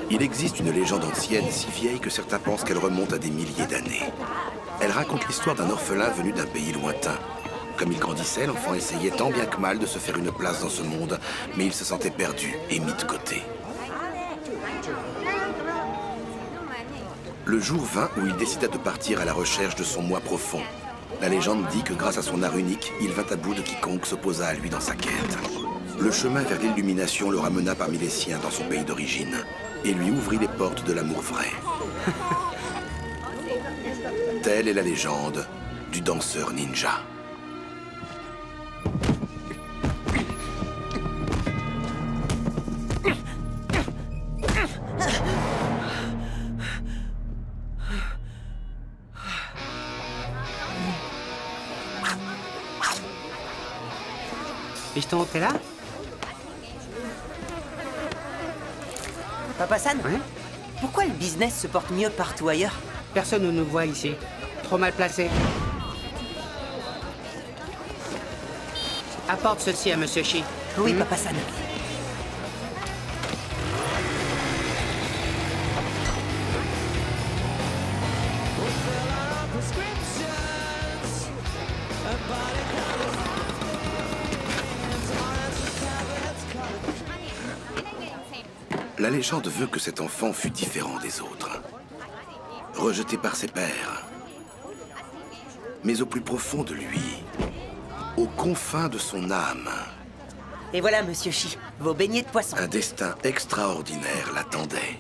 Il existe une légende ancienne si vieille que certains pensent qu'elle remonte à des milliers d'années. Elle raconte l'histoire d'un orphelin venu d'un pays lointain. Comme il grandissait, l'enfant essayait tant bien que mal de se faire une place dans ce monde, mais il se sentait perdu et mis de côté. Le jour vint où il décida de partir à la recherche de son moi profond. La légende dit que grâce à son art unique, il vint à bout de quiconque s'opposa à lui dans sa quête. Le chemin vers l'illumination le ramena parmi les siens dans son pays d'origine et lui ouvrit les portes de l'amour vrai. Telle est la légende du danseur ninja. Piston, t'es là? Papa San, Oui? pourquoi le business se porte mieux partout ailleurs? Personne ne nous voit ici. Trop mal placé. Apporte ceci à Monsieur Shi. Oui, Papa San. La légende veut que cet enfant fût différent des autres. Rejeté par ses pères. Mais au plus profond de lui, aux confins de son âme, Et voilà, Monsieur Shi, vos beignets de poisson. un destin extraordinaire l'attendait.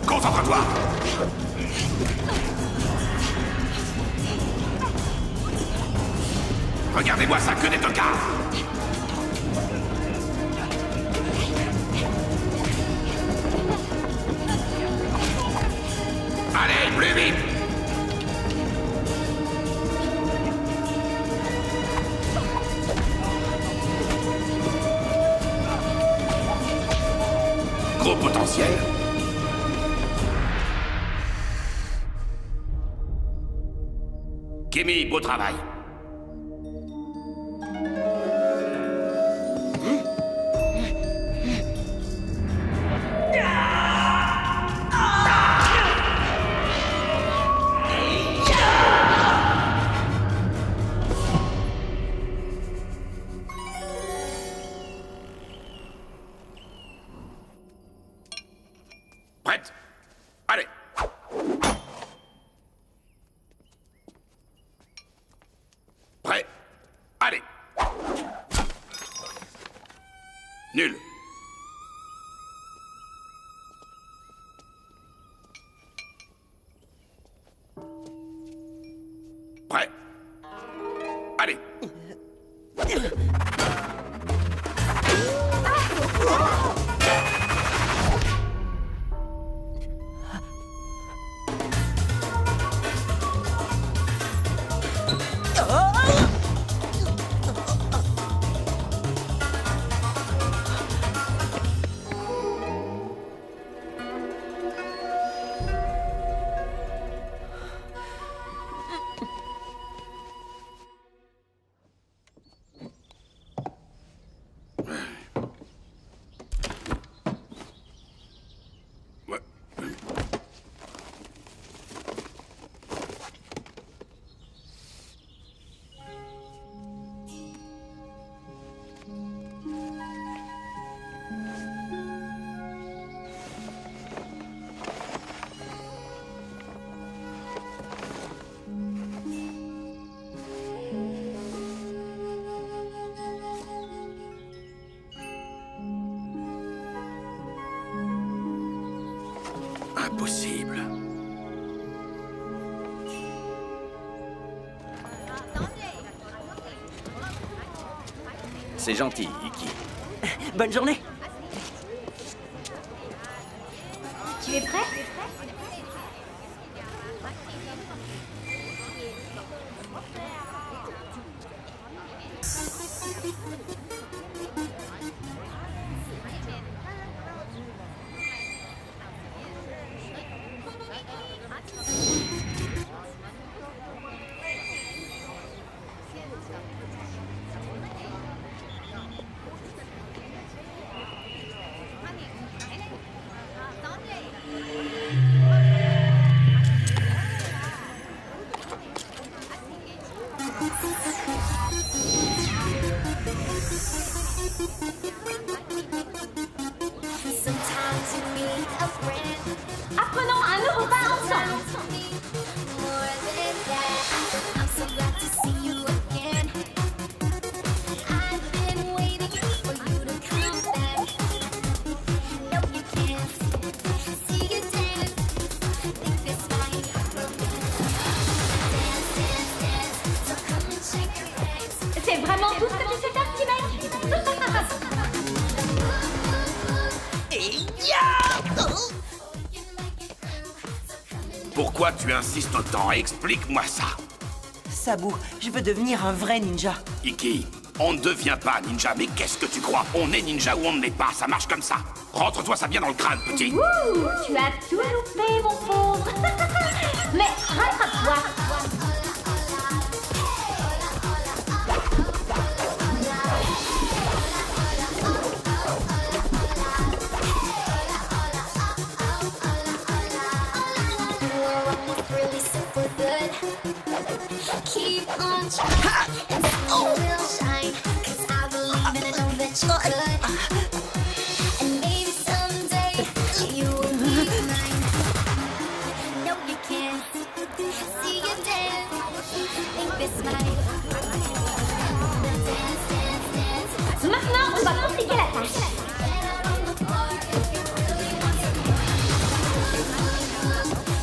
Concentre-toi! Regardez-moi ça, que des tocards! Allez, plus vite! Gros potentiel. Kimi, beau travail. Prête? Allez! Prêt? Allez. Impossible. C'est gentil, Iki. Bonne journée. Tu es prêt? Apprenons un nouveau pas ensemble. C'est vraiment tout ce que tu sais faire, petit mec. Pourquoi tu insistes autant? Explique-moi ça. Sabu, je veux devenir un vrai ninja. Iki, on ne devient pas ninja, mais qu'est-ce que tu crois? On est ninja ou on ne l'est pas, ça marche comme ça. Rentre-toi ça bien dans le crâne, petit. Ouh, tu as tout loupé, mon pauvre. Mais rattrape-toi. Keep on trying and you will shine. 'Cause I believe and I know that you could. And maybe someday you will be mine. No, you can't see you dance. Think this might. Dance, dance, dance. Maintenant, on va compliquer la tâche. Get out on the floor if you really want to move.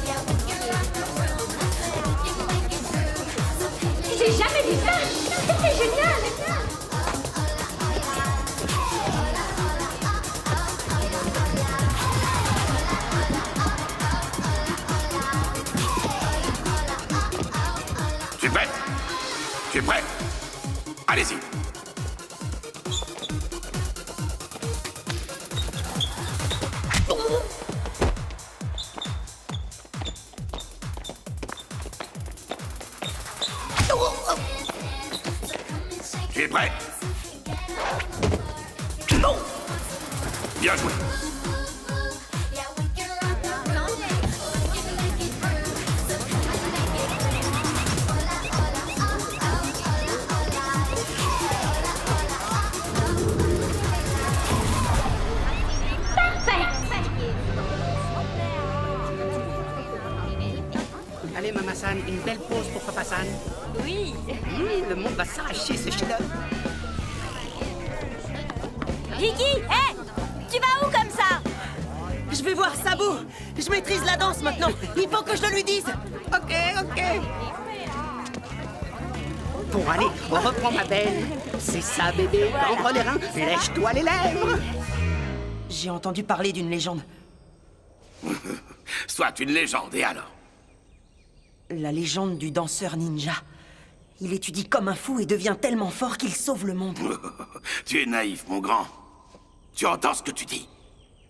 Yeah, we can rock the room. We can make it through. J'ai jamais vu ça. C'est génial. Tu es prêt? Tu es prêt? Allez-y. Tu es prêt? Non! Bien joué. Yeah, we can rock the room. We can make it through. So come and make it Allez, Maman San, une belle pause pour Papa San. Oui. Le monde va s'arracher ce chef-d'œuvre. Iki, hé! Tu vas où comme ça? Je vais voir Sabu. Je maîtrise la danse maintenant. Il faut que je le lui dise. Ok. Bon, allez, on reprend, ma belle. C'est ça, bébé. Entre les reins, lèche-toi les lèvres. J'ai entendu parler d'une légende. Soit une légende, et alors? La légende du danseur ninja. Il étudie comme un fou et devient tellement fort qu'il sauve le monde. Tu es naïf, mon grand. Tu entends ce que tu dis?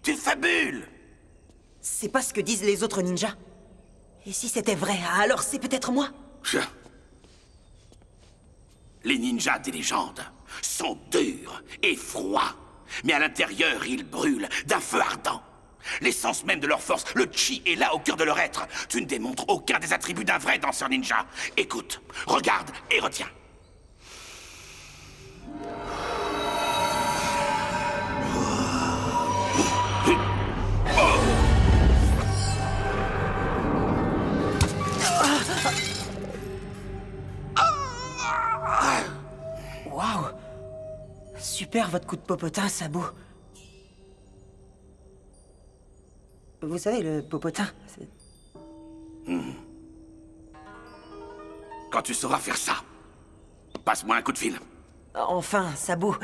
Tu fabules. C'est pas ce que disent les autres ninjas. Et si c'était vrai, alors c'est peut-être moi. Les ninjas des légendes sont durs et froids. Mais à l'intérieur, ils brûlent d'un feu ardent. L'essence même de leur force, le chi, est là au cœur de leur être. Tu ne démontres aucun des attributs d'un vrai danseur ninja. Écoute, regarde et retiens. Waouh! Super votre coup de popotin, Sabou. Vous savez, le popotin, c'est... Quand tu sauras faire ça, passe-moi un coup de fil. Enfin, Sabou,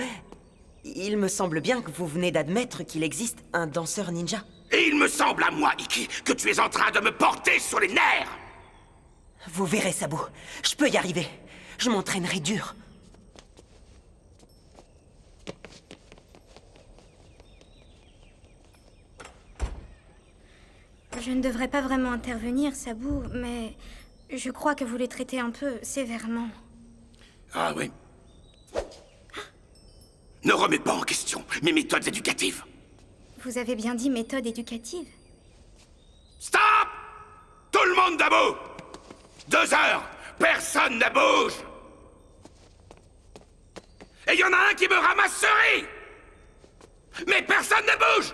il me semble bien que vous venez d'admettre qu'il existe un danseur ninja. Et il me semble à moi, Iki, que tu es en train de me porter sur les nerfs. Vous verrez, Sabou. Je peux y arriver. Je m'entraînerai dur. Je ne devrais pas vraiment intervenir, Sabou, mais je crois que vous les traitez un peu sévèrement. Ah oui? Ne remets pas en question mes méthodes éducatives. Vous avez bien dit méthode éducative. Stop! Tout le monde debout! 2 heures, personne ne bouge! Et il y en a un qui me ramasserait! Mais personne ne bouge!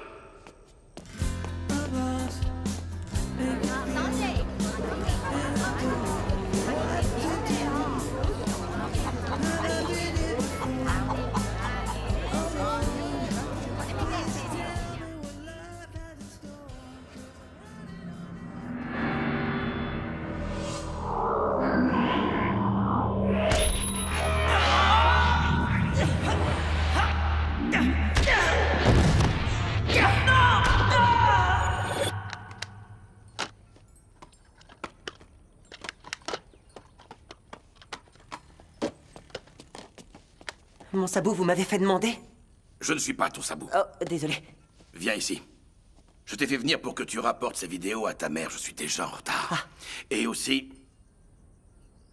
Mon Sabou, vous m'avez fait demander? Je ne suis pas ton sabou. Oh, désolé. Viens ici. Je t'ai fait venir pour que tu rapportes ces vidéos à ta mère. Je suis déjà en retard. Ah. Et aussi,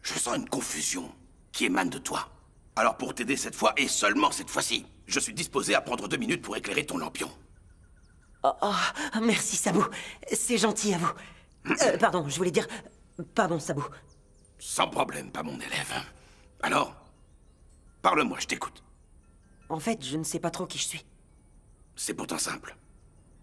je sens une confusion qui émane de toi. Alors pour t'aider cette fois, et seulement cette fois-ci, je suis disposé à prendre 2 minutes pour éclairer ton lampion. Oh, merci, Sabou. C'est gentil à vous. Pardon, je voulais dire... Pardon, Sabou. Sans problème, pas mon élève. Alors, parle-moi, je t'écoute. En fait, je ne sais pas trop qui je suis. C'est pourtant simple.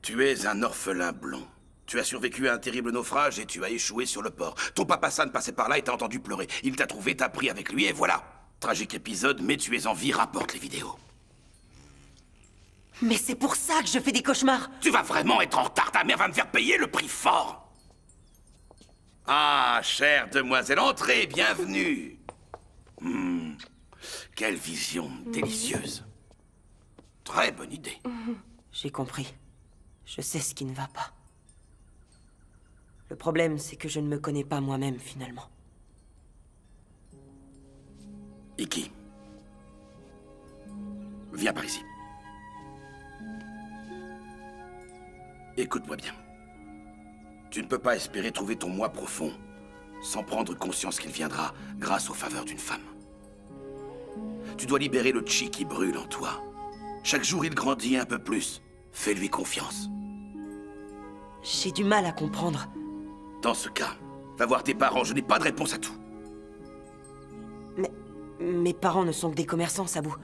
Tu es un orphelin blond. Tu as survécu à un terrible naufrage et tu as échoué sur le port. Ton papa San passait par là et t'a entendu pleurer. Il t'a trouvé, t'a pris avec lui et voilà. Tragique épisode, mais tu es en vie, rapporte les vidéos. Mais c'est pour ça que je fais des cauchemars. Tu vas vraiment être en retard, ta mère va me faire payer le prix fort. Ah, chère demoiselle, entrez, bienvenue. Quelle vision délicieuse. Très bonne idée. J'ai compris. Je sais ce qui ne va pas. Le problème, c'est que je ne me connais pas moi-même, finalement. Iki. Viens par ici. Écoute-moi bien. Tu ne peux pas espérer trouver ton moi profond sans prendre conscience qu'il viendra grâce aux faveurs d'une femme. Tu dois libérer le chi qui brûle en toi. Chaque jour, il grandit un peu plus. Fais-lui confiance. J'ai du mal à comprendre. Dans ce cas, va voir tes parents, je n'ai pas de réponse à tout. Mais mes parents ne sont que des commerçants, Sabou.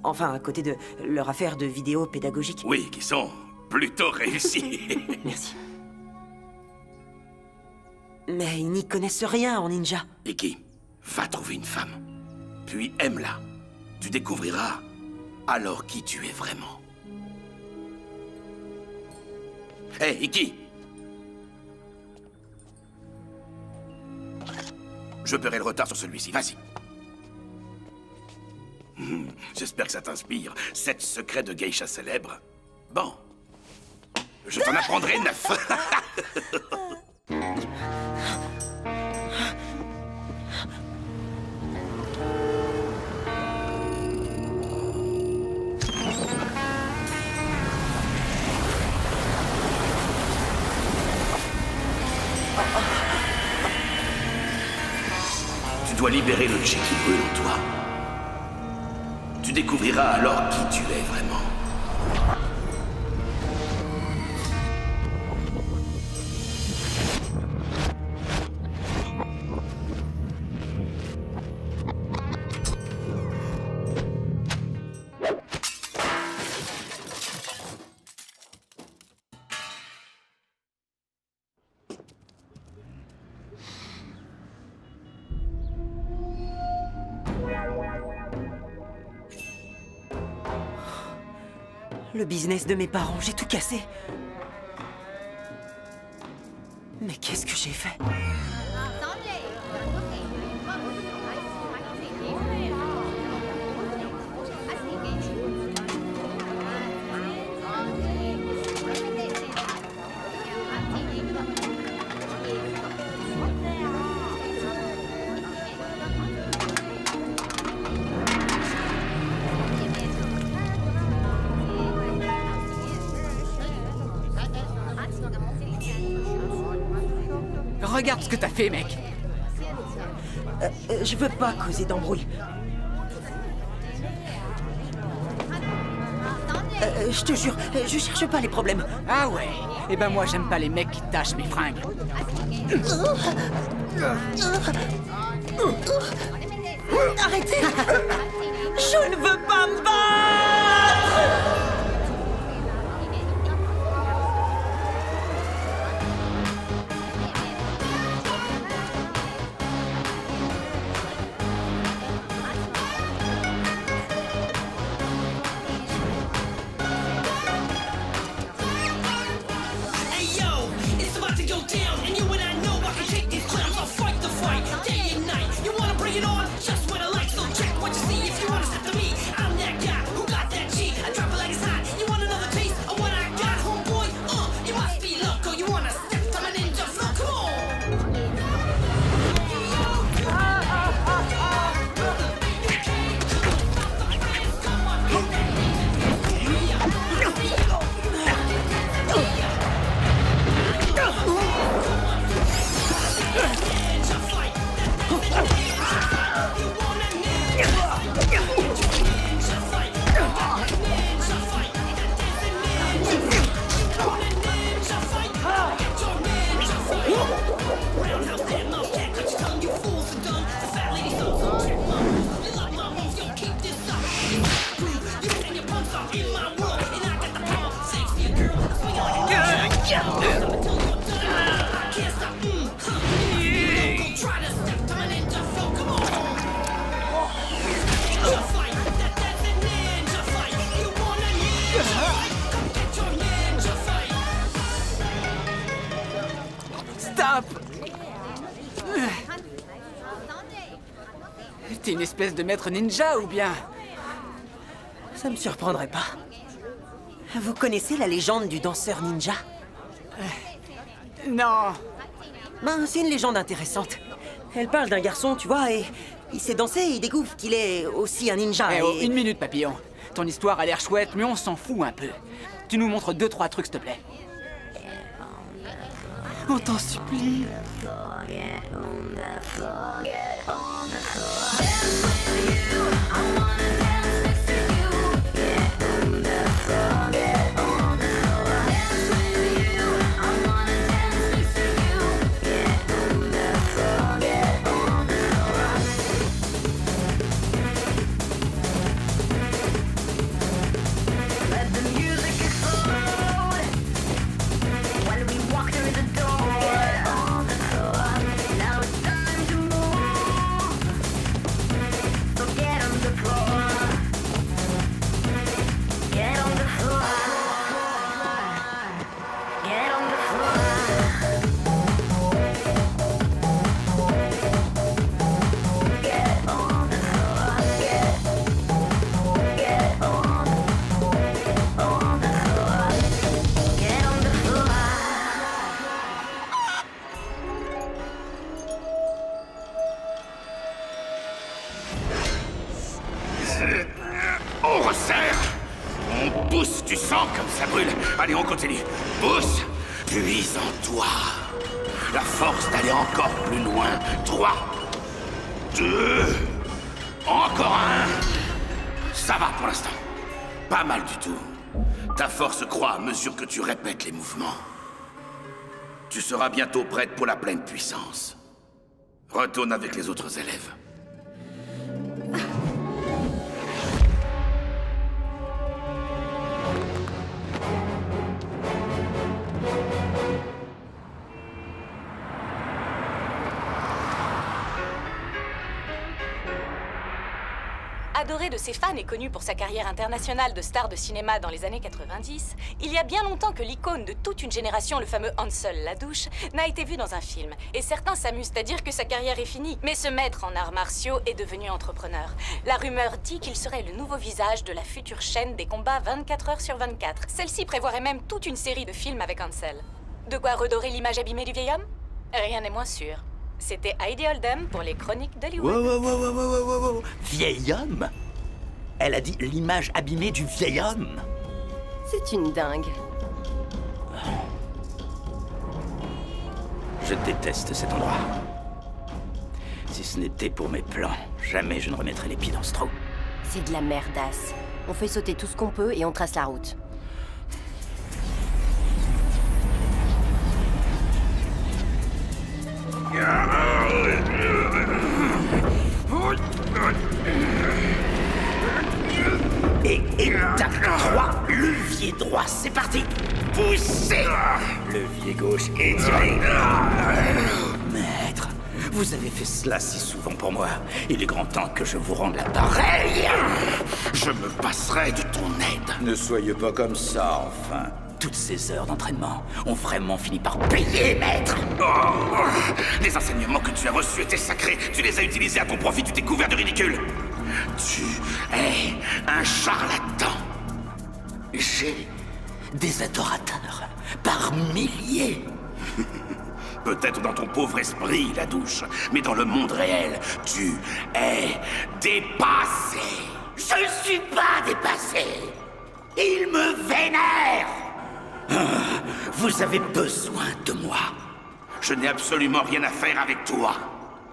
Enfin, à côté de leur affaire de vidéos pédagogiques. Oui, qui sont plutôt réussis. Merci. Mais ils n'y connaissent rien en ninja. Iki, va trouver une femme. Puis aime-la. Tu découvriras alors qui tu es vraiment. Hé, hey, Iki! Je paierai le retard sur celui-ci, vas-y. J'espère que ça t'inspire. 7 secrets de geisha célèbres. Bon. Je t'en apprendrai 9. Tu dois libérer le chi qui brûle en toi. Tu découvriras alors qui tu es vraiment. Le business de mes parents, j'ai tout cassé. Mais qu'est-ce que j'ai fait? Regarde ce que t'as fait, mec. Je veux pas causer d'embrouille. Je te jure, je cherche pas les problèmes. Ah ouais. Eh ben moi, j'aime pas les mecs qui tâchent mes fringues. Arrêtez! Je ne veux pas me battre! Stop! T'es une espèce de maître ninja ou bien? Ça me surprendrait pas. Vous connaissez la légende du danseur ninja? Non. Ben, c'est une légende intéressante. Elle parle d'un garçon, tu vois, et il sait danser et il découvre qu'il est aussi un ninja. Eh oh, une minute, papillon. Ton histoire a l'air chouette, mais on s'en fout un peu. Tu nous montres 2-3 trucs, s'il te plaît. On t'en supplie. Now it's time to move. So get on the floor. ça brûle. Allez, on continue. Pousse, puise en toi la force d'aller encore plus loin. 3, 2, encore un. Ça va pour l'instant. Pas mal du tout. Ta force croît à mesure que tu répètes les mouvements. Tu seras bientôt prête pour la pleine puissance. Retourne avec les autres élèves. Adoré de ses fans et connu pour sa carrière internationale de star de cinéma dans les années 90, il y a bien longtemps que l'icône de toute une génération, le fameux Hansel Ladouche, n'a été vu dans un film. Et certains s'amusent à dire que sa carrière est finie. Mais ce maître en arts martiaux est devenu entrepreneur. La rumeur dit qu'il serait le nouveau visage de la future chaîne des combats 24 heures sur 24. Celle-ci prévoirait même toute une série de films avec Hansel. De quoi redorer l'image abîmée du vieil homme? Rien n'est moins sûr. C'était Heidi Oldham pour les Chroniques d'Hollywood. Wow. Vieil homme? Elle a dit l'image abîmée du vieil homme. C'est une dingue. Je déteste cet endroit. Si ce n'était pour mes plans, jamais je ne remettrais les pieds dans ce trou. C'est de la merdasse. On fait sauter tout ce qu'on peut et on trace la route. Et tac, 3, levier droit, c'est parti. Poussez. Levier gauche et tirez. Maître, vous avez fait cela si souvent pour moi. Il est grand temps que je vous rende l'appareil. Je me passerai de ton aide. Ne soyez pas comme ça, enfin. Toutes ces heures d'entraînement ont vraiment fini par payer, maître. Les enseignements que tu as reçus étaient sacrés. Tu les as utilisés à ton profit, tu t'es couvert de ridicule. Tu es un charlatan. J'ai des adorateurs par milliers. Peut-être dans ton pauvre esprit, Ladouche, mais dans le monde réel, tu es dépassé. Je ne suis pas dépassé. Il me vénère. Vous avez besoin de moi. Je n'ai absolument rien à faire avec toi.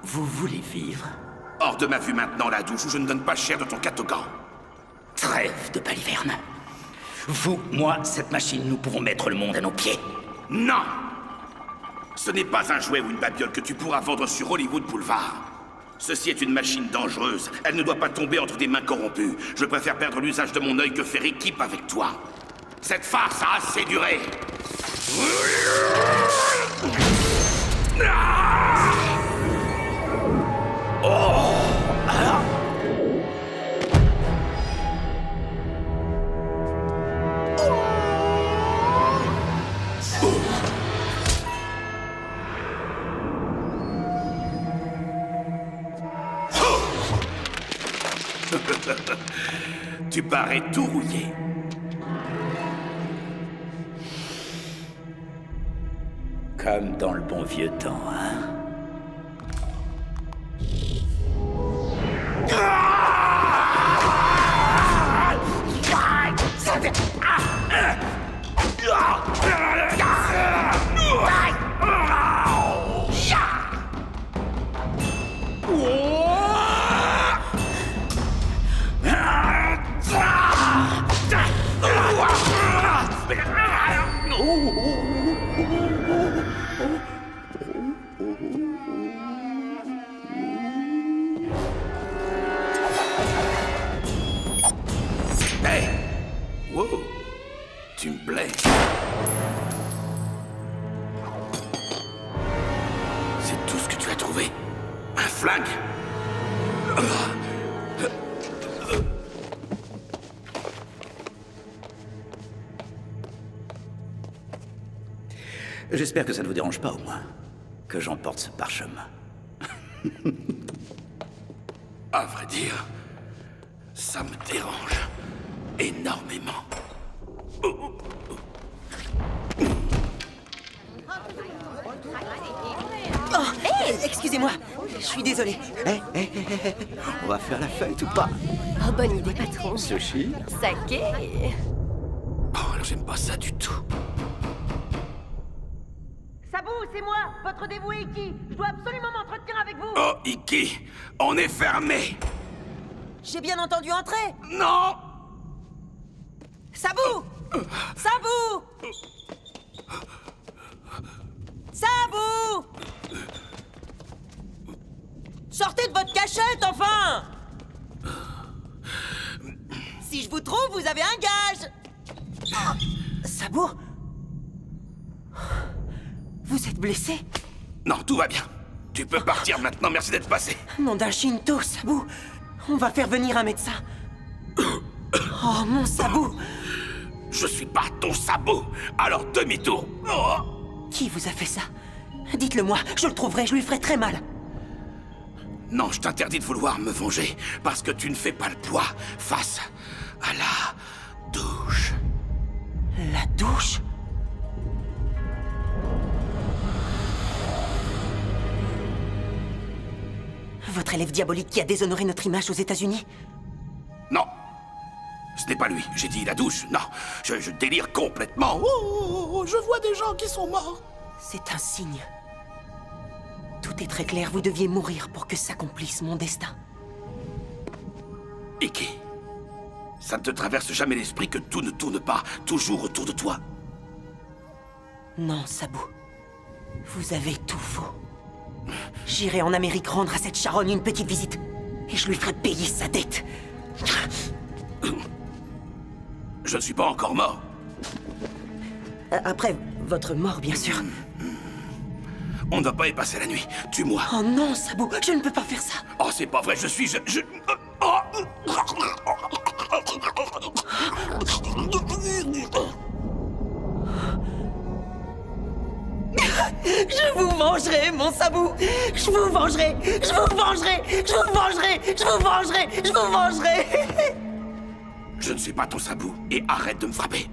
Vous voulez vivre? Hors de ma vue maintenant, Ladouche, ou je ne donne pas cher de ton catogan. Trêve de baliverne. Vous, moi, cette machine, nous pouvons mettre le monde à nos pieds. Non! Ce n'est pas un jouet ou une babiole que tu pourras vendre sur Hollywood Boulevard. Ceci est une machine dangereuse. Elle ne doit pas tomber entre des mains corrompues. Je préfère perdre l'usage de mon œil que faire équipe avec toi. Cette farce a assez duré. Tu parais tout rouillé. Comme dans le bon vieux temps, hein? Hey! Wow! Tu me plais. C'est tout ce que tu as trouvé? Un flingue? J'espère que ça ne vous dérange pas, au moins, que j'emporte ce parchemin. À vrai dire, ça me dérange énormément. Oh, hey, excusez-moi, je suis désolée. On va faire la fête ou pas? Oh, bonne idée, patron. Sushi? Saké. Oh, alors j'aime pas ça du tout. Sabou, c'est moi, votre dévoué Iki. Je dois absolument m'entretenir avec vous. Oh, Iki, on est fermé. J'ai bien entendu entrer. Non. Sabou! Sabou! Sabou! Sortez de votre cachette, enfin! Si je vous trouve, vous avez un gage! Sabou? Vous êtes blessé? Non, tout va bien. Tu peux partir maintenant, merci d'être passé. Nom d'un Shinto, Sabou. On va faire venir un médecin. Oh, mon Sabou! Je suis pas ton sabot, alors demi-tour. Oh. Qui vous a fait ça? Dites-le-moi, je le trouverai, je lui ferai très mal. Non, je t'interdis de vouloir me venger, parce que tu ne fais pas le poids face à la douche. La douche? Votre élève diabolique qui a déshonoré notre image aux États-Unis? Non. Ce n'est pas lui. J'ai dit la douche. Non. Je délire complètement. Oh, je vois des gens qui sont morts. C'est un signe. Tout est très clair. Vous deviez mourir pour que s'accomplisse mon destin. Iki, ça ne te traverse jamais l'esprit que tout ne tourne pas toujours autour de toi? Non, Sabou. Vous avez tout faux. J'irai en Amérique rendre à cette charogne une petite visite. Et je lui ferai payer sa dette. Je ne suis pas encore mort. Après votre mort, bien sûr. On ne va pas y passer la nuit. Tue-moi. Oh non, Sabou, je ne peux pas faire ça. Oh, c'est pas vrai, je... Je vous vengerai, mon Sabou. Je vous vengerai. Je vous vengerai. Je vous vengerai. Je vous vengerai. Je vous vengerai. Je ne suis pas ton sabou. Et arrête de me frapper.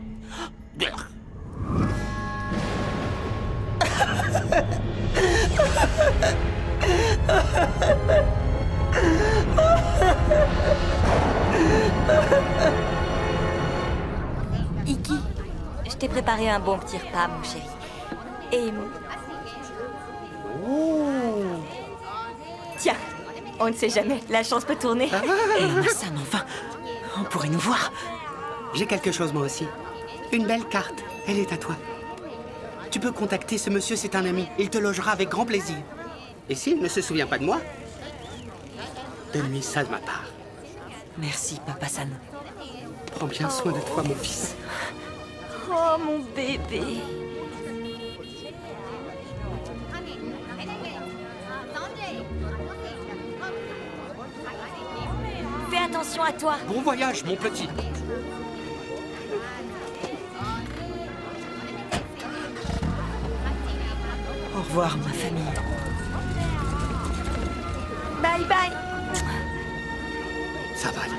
Iki, je t'ai préparé un bon petit repas, mon chéri. Et... Tiens, on ne sait jamais, la chance peut tourner. Hassan, enfin, on pourrait nous voir. J'ai quelque chose moi aussi. Une belle carte, elle est à toi. Tu peux contacter ce monsieur, c'est un ami. Il te logera avec grand plaisir. Et s'il ne se souvient pas de moi, donne-lui ça de ma part. Merci, Papa San. Prends bien soin de toi, mon fils. Oh, mon bébé. Fais attention à toi. Bon voyage, mon petit. Au revoir, ma famille. Bye bye. Ça va aller.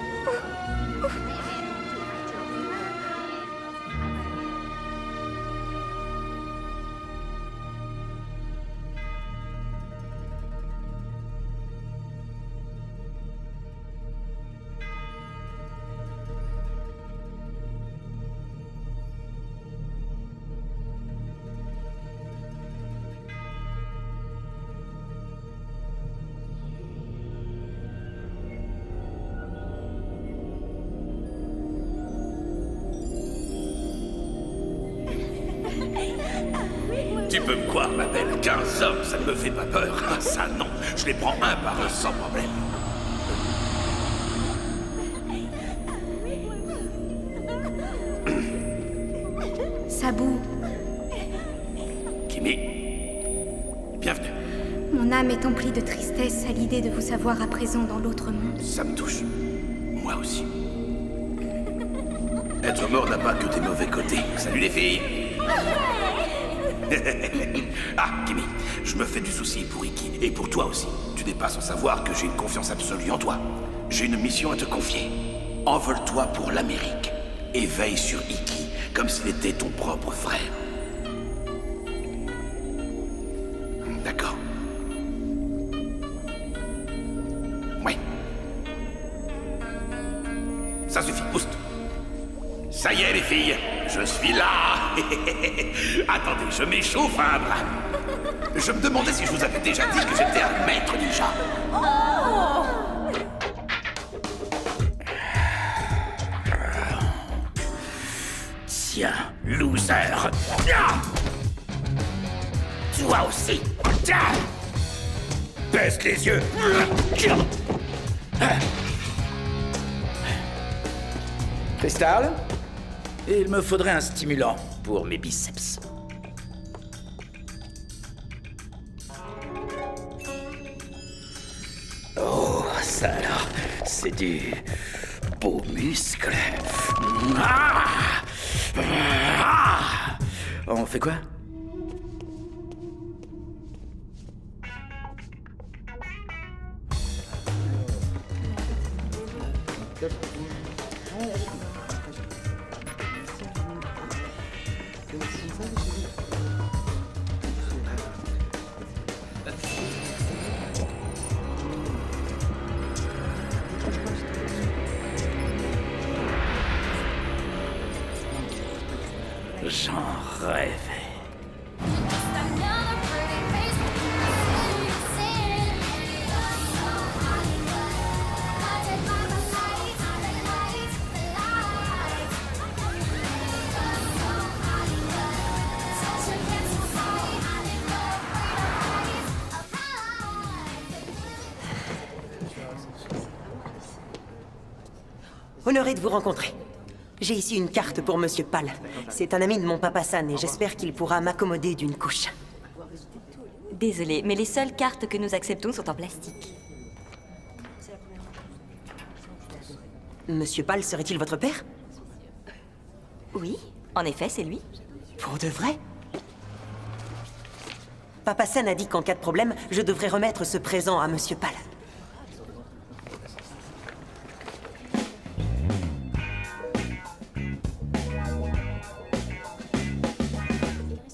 Tu peux me croire, ma belle, 15 hommes, ça ne me fait pas peur. Ah, ça, non. Je les prends un par un sans problème. Sabou, Kimi, bienvenue. mon âme est emplie de tristesse à l'idée de vous savoir à présent dans l'autre monde. Ça me touche. Moi aussi. Être mort n'a pas que des mauvais côtés. Salut les filles. Ah, Kimi, je me fais du souci pour Iki, et pour toi aussi. Tu n'es pas sans savoir que j'ai une confiance absolue en toi. J'ai une mission à te confier. Envole-toi pour l'Amérique, et veille sur Iki, comme s'il était ton propre frère. D'accord. Oui. Ça suffit, pousse. Ça y est, les filles, Je suis là. Attendez, je m'échauffe un bras. Je me demandais si je vous avais déjà dit que j'étais un maître ninja. Tiens, loser. Toi aussi. Tiens. Baisse les yeux. Cristal, il me faudrait un stimulant pour mes biceps. Oh, ça alors, c'est du beau muscle. Ah! Ah! On fait quoi? J'en rêvais. Honoré de vous rencontrer. J'ai ici une carte pour Monsieur Pal. C'est un ami de mon papa San et j'espère qu'il pourra m'accommoder d'une couche. Désolée, mais les seules cartes que nous acceptons sont en plastique. Monsieur Pal serait-il votre père? Oui, en effet, c'est lui. Pour de vrai? Papa San a dit qu'en cas de problème, je devrais remettre ce présent à Monsieur Pal.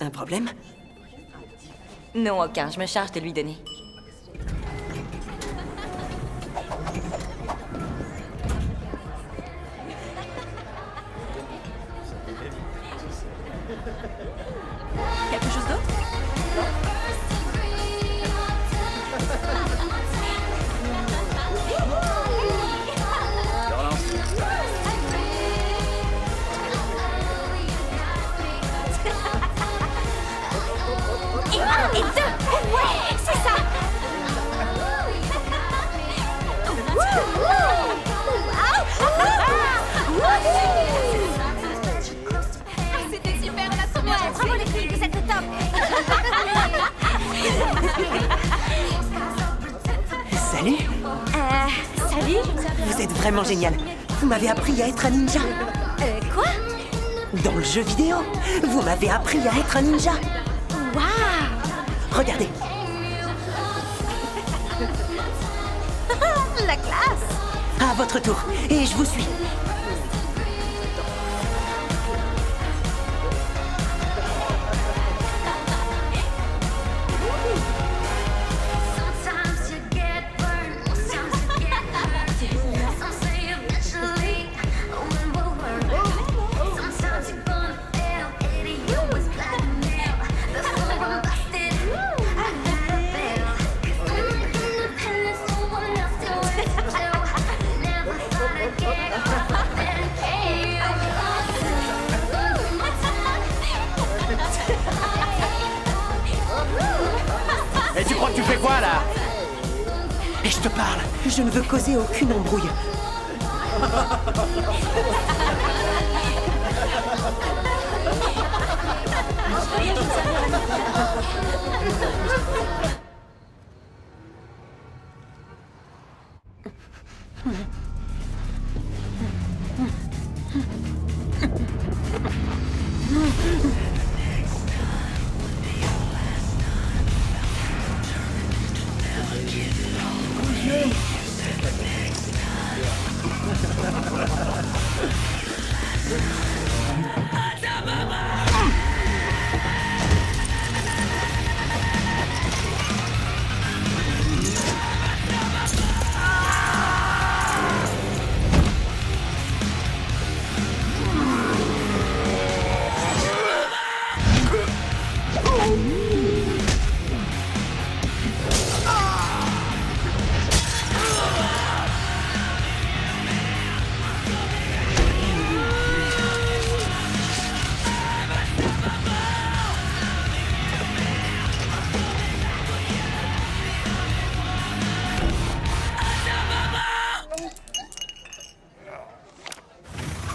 Un problème? Non, aucun. Je me charge de lui donner. Quelque chose d'autre? Et deux! Ouais, c'est ça! C'était super, on a trop bien! Bravo les filles, vous êtes le top! Salut! Salut! Vous êtes vraiment génial. Vous m'avez appris à être un ninja. Quoi? Dans le jeu vidéo, vous m'avez appris à être un ninja. Waouh! Regardez. La classe! À votre tour. Et je vous suis. Et tu crois que tu fais quoi, là? Et je te parle. Je ne veux causer aucune embrouille.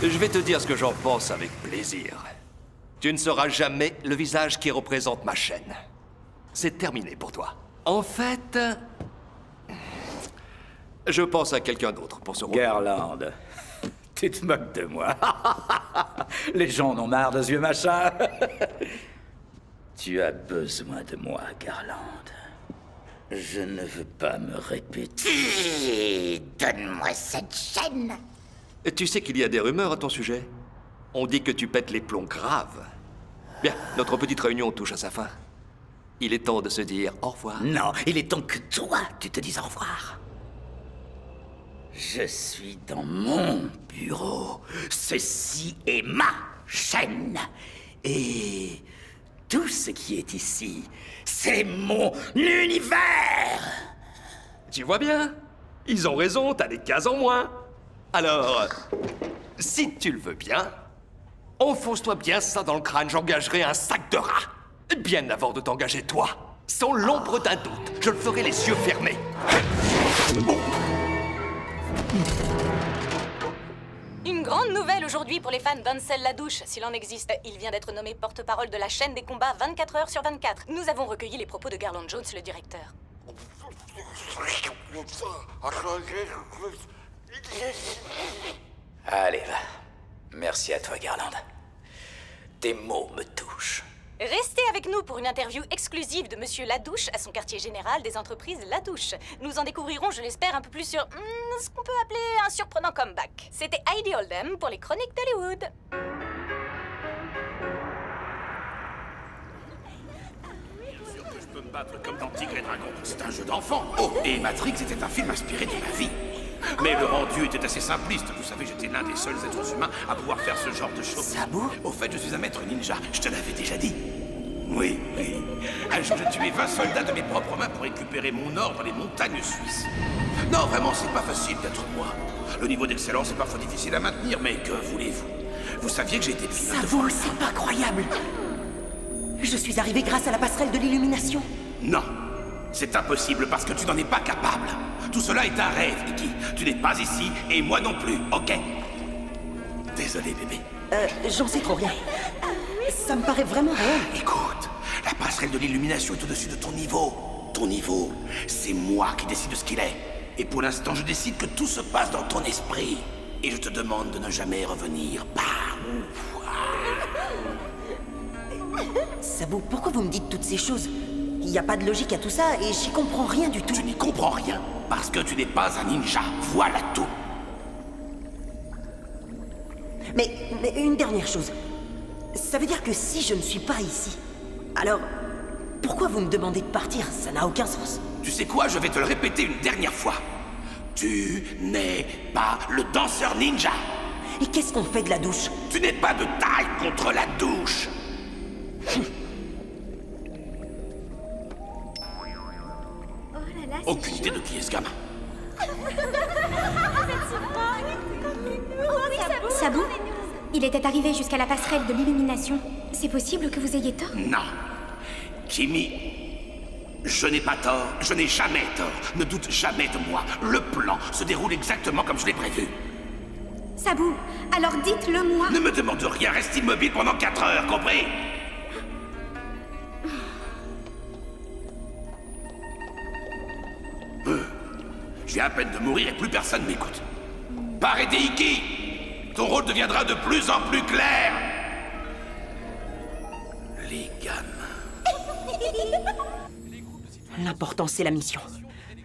Je vais te dire ce que j'en pense avec plaisir. Tu ne seras jamais le visage qui représente ma chaîne. C'est terminé pour toi. En fait... je pense à quelqu'un d'autre pour ce rôle. Garland, tu te moques de moi. Les gens en ont marre de ce vieux machin. Tu as besoin de moi, Garland. Je ne veux pas me répéter. Donne-moi cette chaîne. Tu sais qu'il y a des rumeurs à ton sujet? On dit que tu pètes les plombs graves. Bien, notre petite réunion touche à sa fin. Il est temps de se dire au revoir. Non, il est temps que toi, tu te dises au revoir. Je suis dans mon bureau. Ceci est ma chaîne. Et tout ce qui est ici, c'est mon univers. Tu vois bien? Ils ont raison, t'as des cases en moins. Alors, si tu le veux bien, enfonce-toi bien ça dans le crâne, j'engagerai un sac de rats. Bien avant de t'engager toi. Sans l'ombre d'un doute, je le ferai les yeux fermés. Une grande nouvelle aujourd'hui pour les fans d'Ansel Ladouche, s'il en existe. Il vient d'être nommé porte-parole de la chaîne des combats 24 heures sur 24. Nous avons recueilli les propos de Garland Jones, le directeur. Allez, va. Merci à toi, Garland. Tes mots me touchent. Restez avec nous pour une interview exclusive de Monsieur Ladouche à son quartier général des entreprises Ladouche. Nous en découvrirons, je l'espère, un peu plus sur ce qu'on peut appeler un surprenant comeback. C'était Heidi Oldham pour les Chroniques d'Hollywood. Je peux me battre comme dans Tigre et Dragon. C'est un jeu d'enfant. Oh, et Matrix était un film inspiré de ma vie. Mais le rendu était assez simpliste. Vous savez, j'étais l'un des seuls êtres humains à pouvoir faire ce genre de choses. Sabu? Au fait, je suis un maître ninja. Je te l'avais déjà dit. Oui, oui. Un jour, j'ai tué 20 soldats de mes propres mains pour récupérer mon or dans les montagnes suisses. Non, vraiment, c'est pas facile d'être moi. Le niveau d'excellence est parfois difficile à maintenir, mais que voulez-vous? Vous saviez que j'ai été pilote de vol. Sabu, c'est pas croyable. Je suis arrivé grâce à la passerelle de l'illumination. Non. C'est impossible parce que tu n'en es pas capable. Tout cela est un rêve, Nikki. Tu n'es pas ici et moi non plus, ok? Désolé, bébé. J'en sais trop rien. Ça me paraît vraiment réel. Écoute, la passerelle de l'illumination est au-dessus de ton niveau. Ton niveau, c'est moi qui décide de ce qu'il est. Et pour l'instant, je décide que tout se passe dans ton esprit. Et je te demande de ne jamais revenir par où. Sabu, pourquoi vous me dites toutes ces choses? Il n'y a pas de logique à tout ça et j'y comprends rien du tout. Tu n'y comprends rien parce que tu n'es pas un ninja. Voilà tout. Mais une dernière chose. Ça veut dire que si je ne suis pas ici, alors pourquoi vous me demandez de partir? Ça n'a aucun sens. Tu sais quoi? Je vais te le répéter une dernière fois. Tu n'es pas le danseur ninja. Et qu'est-ce qu'on fait de la douche? Tu n'es pas de taille contre la douche. Aucune idée de qui est ce gamin. Sabu, il était arrivé jusqu'à la passerelle de l'illumination. C'est possible que vous ayez tort? Non. Kimi, je n'ai pas tort, je n'ai jamais tort. Ne doute jamais de moi. Le plan se déroule exactement comme je l'ai prévu. Sabu, alors dites-le-moi. Ne me demande rien, reste immobile pendant 4 heures, compris? Je viens à peine de mourir et plus personne m'écoute. Parez Iki! Ton rôle deviendra de plus en plus clair! Les gamins. L'important, c'est la mission.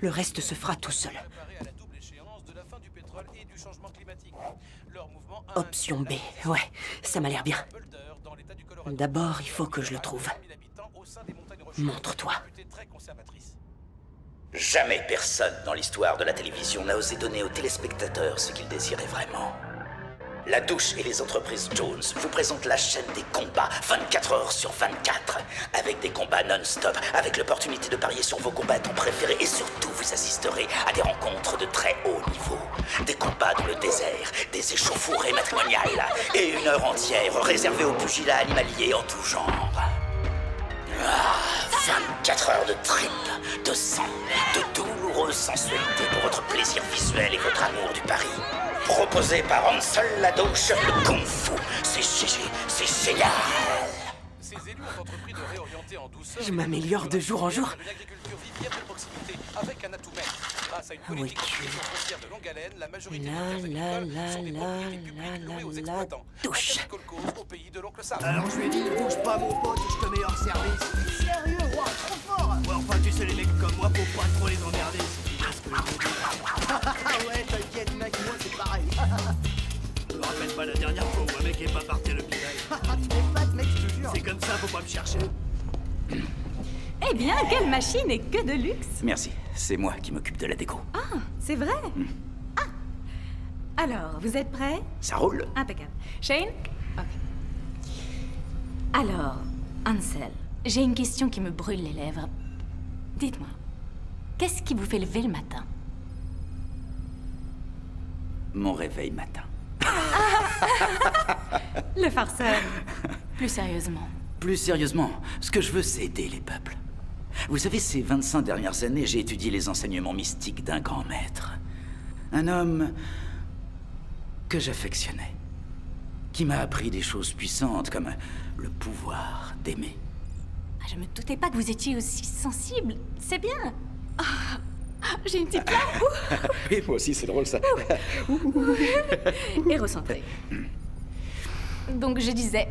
Le reste se fera tout seul. Option B. Ouais, ça m'a l'air bien. D'abord, il faut que je le trouve. Montre-toi. Jamais personne dans l'histoire de la télévision n'a osé donner aux téléspectateurs ce qu'ils désiraient vraiment. La Douche et les entreprises Jones vous présentent la chaîne des combats 24 heures sur 24, avec des combats non-stop, avec l'opportunité de parier sur vos combattants préférés et surtout vous assisterez à des rencontres de très haut niveau. Des combats dans le désert, des échauffourées matrimoniales et une heure entière réservée au pugilat animalier en tout genre. 24 heures de trip, de sang, de douleur savoureuse sensualité pour votre plaisir visuel et votre amour du pari. Proposé par Hansel Ladouche, le Kung Fu. C'est génial. Ces élus ont entrepris de réorienter en douceur. Je m'améliore de jour en jour. De l'agriculture vivière de proximité avec un atout maître. Grâce à une politique foncière de longue haleine, la majorité des terres agricoles sont des propriétés publiques louées aux exploitants. Douche. Au pays de l'oncle Sam. Alors je lui ai dit, bouge pas mon pote, je te mets hors service. Sérieux, wow, trop fort. Ouais, enfin tu sais les mecs comme moi, faut pas trop les emmerder. Ouais, t'inquiète mec, moi c'est pareil. Je me rappelle pas la dernière fois où un mec est pas parti à l'hôpital. Tu m'épates mec, je te jure. C'est comme ça, faut pas me chercher. Eh bien, quelle machine et que de luxe! Merci, c'est moi qui m'occupe de la déco. Ah, c'est vrai? Ah! Alors, vous êtes prêts? Ça roule. Impeccable. Shane? Ok. Alors, Hansel, j'ai une question qui me brûle les lèvres. Dites-moi, qu'est-ce qui vous fait lever le matin? Mon réveil matin. Le farceur. Plus sérieusement. Plus sérieusement, ce que je veux, c'est aider les peuples. Vous savez, ces 25 dernières années, j'ai étudié les enseignements mystiques d'un grand maître. Un homme que j'affectionnais. Qui m'a appris des choses puissantes comme le pouvoir d'aimer. Ah, je me doutais pas que vous étiez aussi sensible. C'est bien. Ah, j'ai une petite larme. Oui, moi aussi, c'est drôle ça. Et recentré. Donc je disais...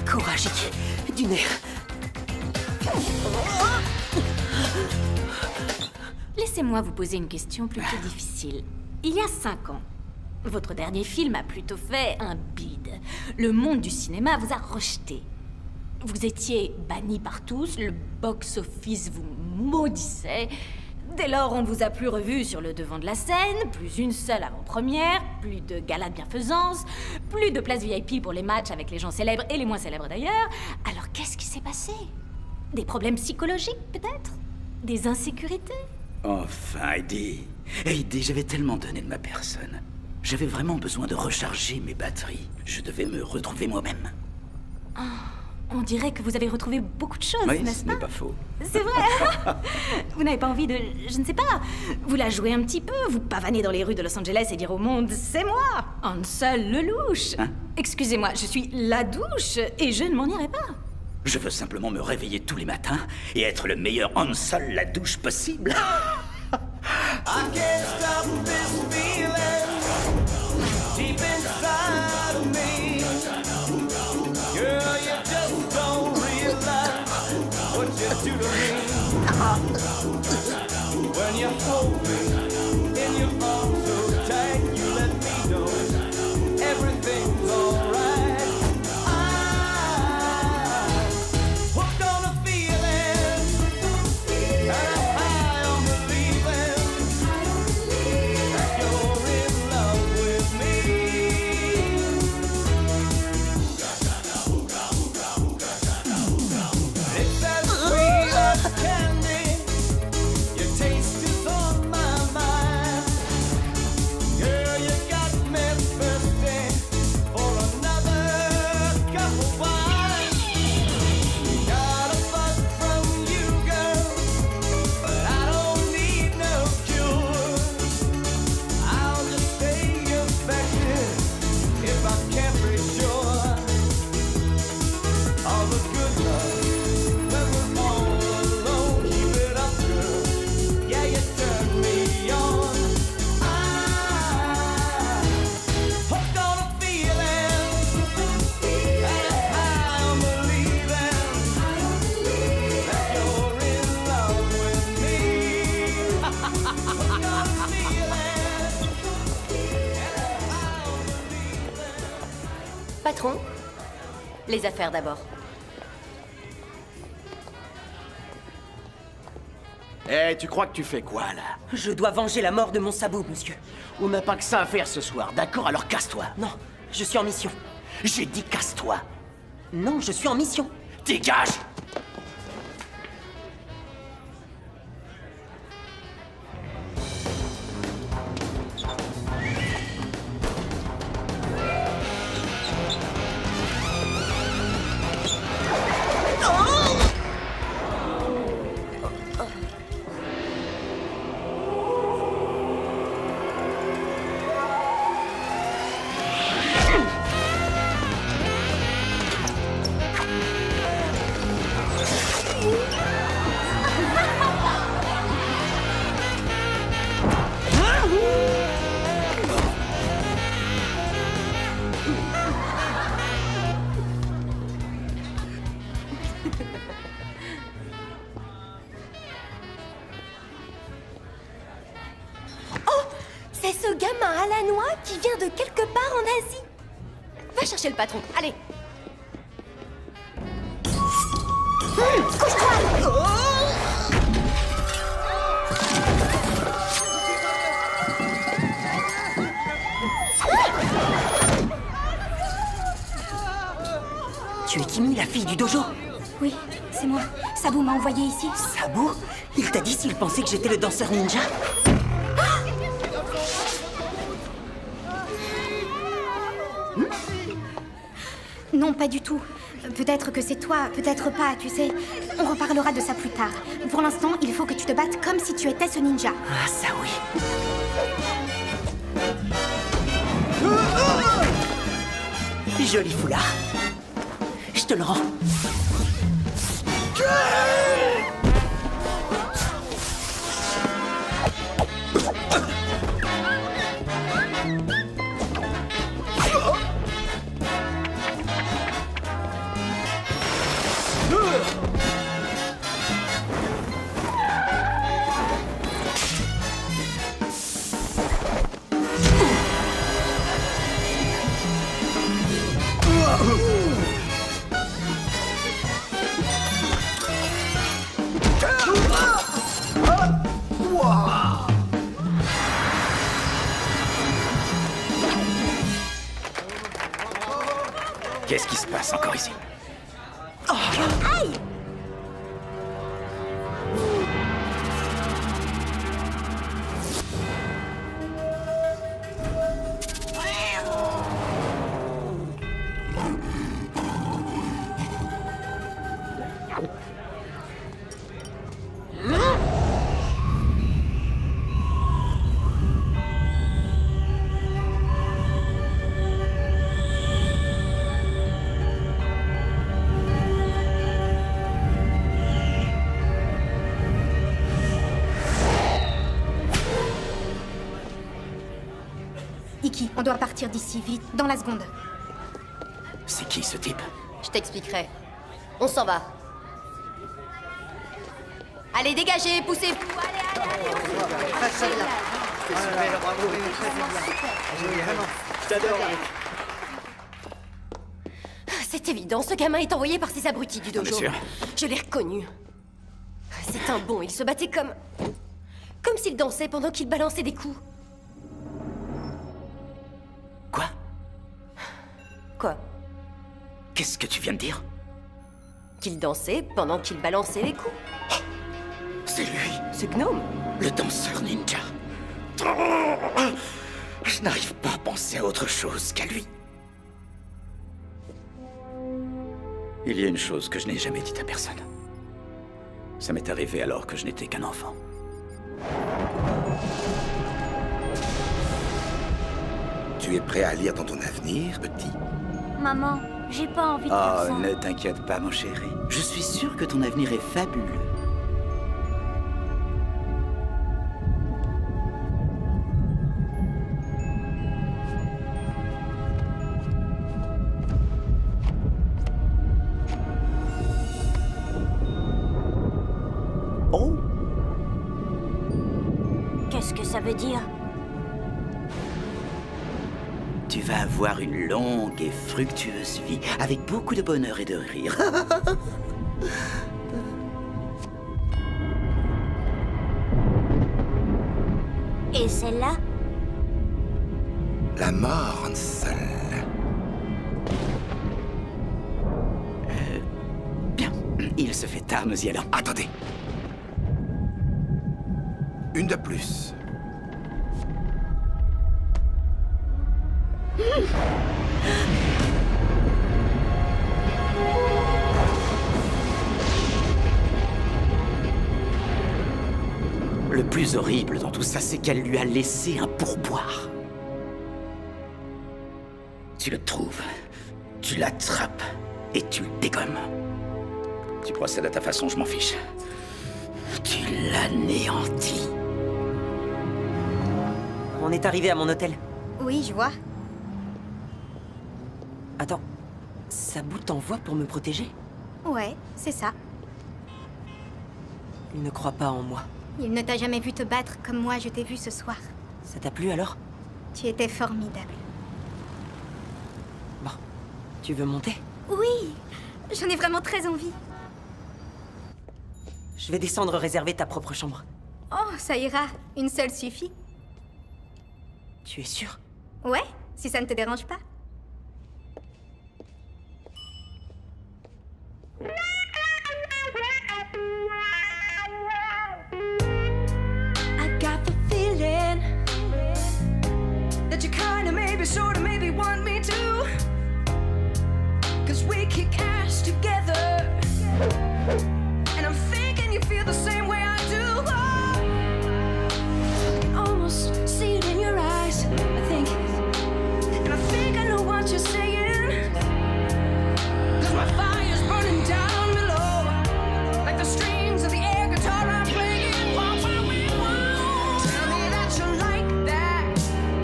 Courage, Iggy. Du nerf. Laissez-moi vous poser une question plutôt difficile. Il y a 5 ans, votre dernier film a plutôt fait un bide. Le monde du cinéma vous a rejeté. Vous étiez banni par tous, le box-office vous maudissait. Dès lors, on ne vous a plus revu sur le devant de la scène, plus une seule avant-première, plus de galas de bienfaisance, plus de places VIP pour les matchs avec les gens célèbres et les moins célèbres d'ailleurs. Alors qu'est-ce qui s'est passé? Des problèmes psychologiques peut-être? Des insécurités? Enfin, Heidi. Heidi, j'avais tellement donné de ma personne. J'avais vraiment besoin de recharger mes batteries. Je devais me retrouver moi-même. Oh, on dirait que vous avez retrouvé beaucoup de choses, Oui, n'est-ce ce pas? n'est pas faux. C'est vrai. Vous n'avez pas envie de... je ne sais pas. Vous la jouez un petit peu, vous pavanez dans les rues de Los Angeles et dire au monde « C'est moi, Hansel Lelouch Hein? Excusez-moi, je suis la douche et je ne m'en irai pas. Je veux simplement me réveiller tous les matins et être le meilleur Hansel Ladouche possible. I can't stop this feeling deep inside of me. Girl, you just don't realize what you do to me. When you hold me in your arms so tight, you let me know everything's alright. I'm hooked on a feeling, and I'm high on believing that you're in love with me. It's as sweet as candy. Your taste is on my mind. Patron, les affaires d'abord. Eh, tu crois que tu fais quoi, là? Je dois venger la mort de mon sabot, monsieur. On n'a pas que ça à faire ce soir, d'accord? Alors casse-toi. Non, je suis en mission. J'ai dit casse-toi. Non, je suis en mission. Dégage! C'est ce gamin à la noix qui vient de quelque part en Asie. Va chercher le patron, allez. Couche-toi! Tu es Kimi, la fille du dojo? Oui, c'est moi. Sabou m'a envoyé ici. Sabou? Il t'a dit s'il pensait que j'étais le danseur ninja? Non, pas du tout. Peut-être que c'est toi, peut-être pas, tu sais. On reparlera de ça plus tard. Pour l'instant, il faut que tu te battes comme si tu étais ce ninja. Ah, ça oui. Joli foulard. Je te le rends. Qu'est-ce qui se passe encore ici? Aïe! Iki, on doit partir d'ici, vite, dans la seconde. C'est qui ce type? Je t'expliquerai. On s'en va. Allez, dégagez, poussez-vous. Allez, c'est évident, ce gamin est envoyé par ces abrutis du dojo. Bien sûr. Je l'ai reconnu. C'est un bon, il se battait comme... comme s'il dansait pendant qu'il balançait des coups. Quoi? Quoi? Qu'est-ce que tu viens de dire? Qu'il dansait pendant qu'il balançait les coups. C'est lui. C'est Gnome. Le danseur ninja. Je n'arrive pas à penser à autre chose qu'à lui. Il y a une chose que je n'ai jamais dite à personne. Ça m'est arrivé alors que je n'étais qu'un enfant. Tu es prêt à lire dans ton avenir, petit? Maman, j'ai pas envie de faire Oh, ça. ne t'inquiète pas, mon chéri. Je suis sûr que ton avenir est fabuleux. Oh! Qu'est-ce que ça veut dire? Tu vas avoir une longue et fructueuse vie, avec beaucoup de bonheur et de rire. Et celle-là? La mort, Hansel. Bien, il se fait tard, nous y allons. Attendez. Une de plus. Le plus horrible dans tout ça, c'est qu'elle lui a laissé un pourboire. Tu le trouves, tu l'attrapes et tu le dégommes. Tu procèdes à ta façon, je m'en fiche. Tu l'anéantis. On est arrivé à mon hôtel. Oui, je vois. Attends, Sabu t'envoie pour me protéger? Ouais, c'est ça. Il ne croit pas en moi. Il ne t'a jamais vu te battre comme moi je t'ai vu ce soir. Ça t'a plu alors? Tu étais formidable. Bon, tu veux monter? Oui, j'en ai vraiment très envie. Je vais descendre réserver ta propre chambre. Oh, ça ira. Une seule suffit. Tu es sûr? Ouais, si ça ne te dérange pas. I got the feeling that you kinda, maybe, sorta, maybe want me to. 'Cause we kick ass together. And I'm thinking you feel the same way I do. Oh, I can almost see it in your eyes, I think. And I think I know what you're saying. 'Cause my fire's burning down below, like the strings of the air guitar I'm playing. Tell me that you like that.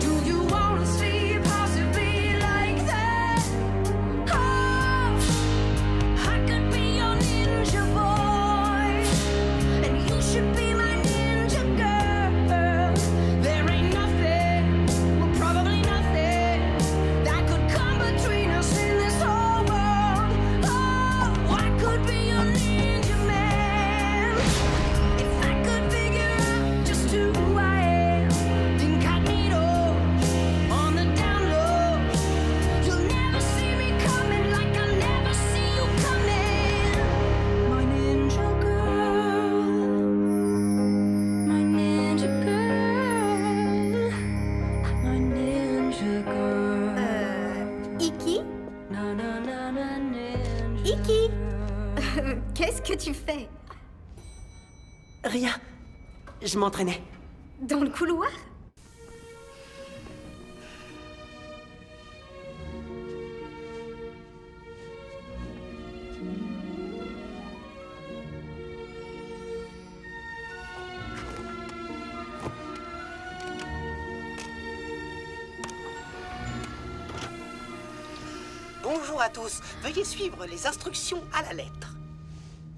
Do you wanna see possibly like that? Oh, I could be your ninja boy, and you should be my ninja girl. There ain't nothing, well, probably nothing, that could come between us in this whole world. Oh, I could be your ninja man, if I could figure out just who I am. Incognito, on the down low, you'll never see me coming like I'll never see you coming. My ninja girl, my ninja girl, my ninja girl. Iki? Na na na na ninja. Iki? Qu'est-ce que tu fais? Rien. Je m'entraînais. Dans le couloir? Bonjour à tous. Veuillez suivre les instructions à la lettre.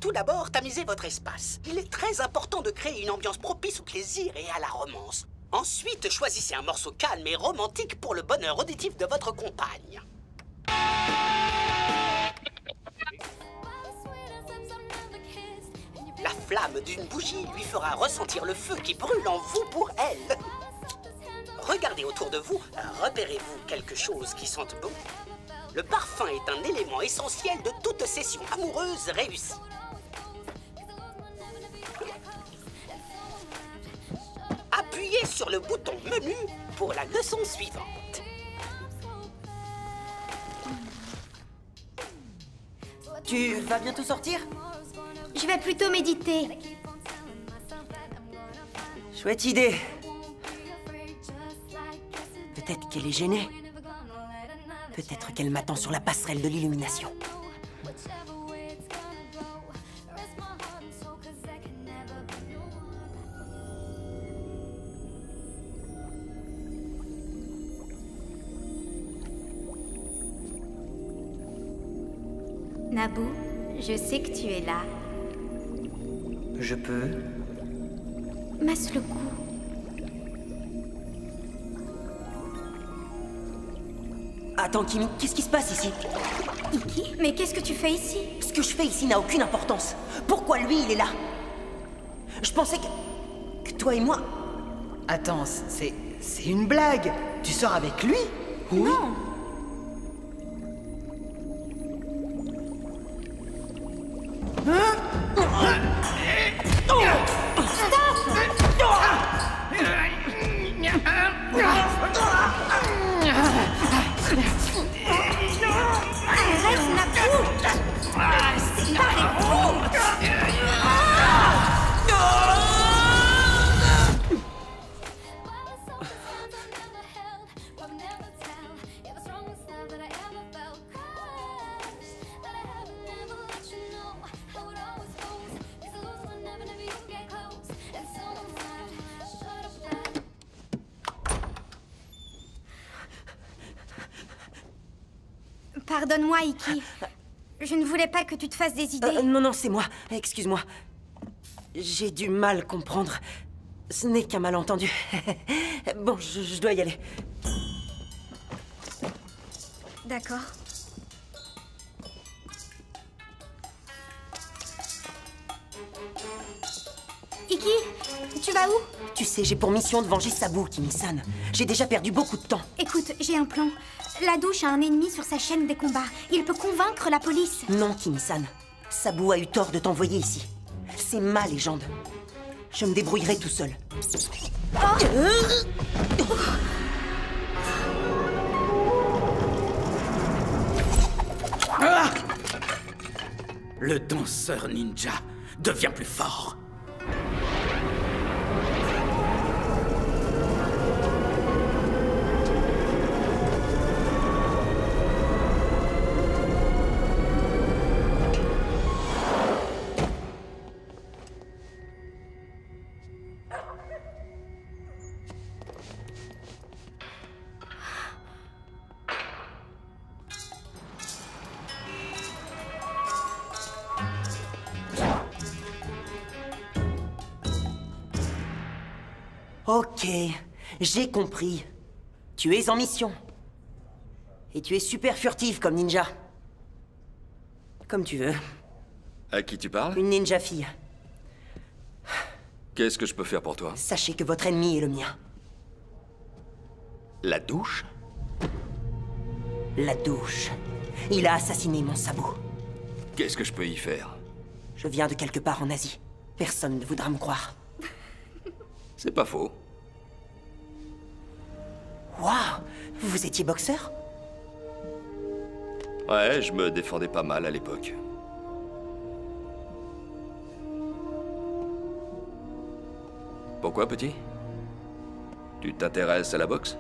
Tout d'abord, tamisez votre espace. Il est très important de créer une ambiance propice au plaisir et à la romance. Ensuite, choisissez un morceau calme et romantique pour le bonheur auditif de votre compagne. La flamme d'une bougie lui fera ressentir le feu qui brûle en vous pour elle. Regardez autour de vous, repérez-vous quelque chose qui sente bon? Le parfum est un élément essentiel de toute session amoureuse réussie. Appuyez sur le bouton menu pour la leçon suivante. Tu vas bientôt sortir? Je vais plutôt méditer. Chouette idée. Peut-être qu'elle est gênée. Peut-être qu'elle m'attend sur la passerelle de l'illumination. Naboo, je sais que tu es là. Je peux? Masse le cou. Attends, Kimi, qu'est-ce qui se passe ici? Iki, mais qu'est-ce que tu fais ici? Ce que je fais ici n'a aucune importance. Pourquoi lui, il est là? Je pensais que toi et moi... Attends, c'est une blague. Tu sors avec lui? Oui. Non. Arrête, Naboo! C'est pas avec vous! Pardonne-moi, Iki. Je ne voulais pas que tu te fasses des idées. Non, c'est moi. Excuse-moi. J'ai du mal comprendre. Ce n'est qu'un malentendu. Bon, je dois y aller. D'accord. Iki, tu vas où? Tu sais, j'ai pour mission de venger Sabu, Kimi-san. J'ai déjà perdu beaucoup de temps. Écoute, j'ai un plan. La douche a un ennemi sur sa chaîne des combats. Il peut convaincre la police. Non, Kimi-san. Sabu a eu tort de t'envoyer ici. C'est ma légende. Je me débrouillerai tout seul. Le danseur ninja devient plus fort. Ok, j'ai compris. Tu es en mission. Et tu es super furtive comme ninja. Comme tu veux. À qui tu parles? Une ninja fille. Qu'est-ce que je peux faire pour toi? Sachez que votre ennemi est le mien. La douche? La douche. Il a assassiné mon Sabu. Qu'est-ce que je peux y faire? Je viens de quelque part en Asie. Personne ne voudra me croire. C'est pas faux. Waouh! Vous étiez boxeur? Ouais, je me défendais pas mal à l'époque. Pourquoi, petit? Tu t'intéresses à la boxe?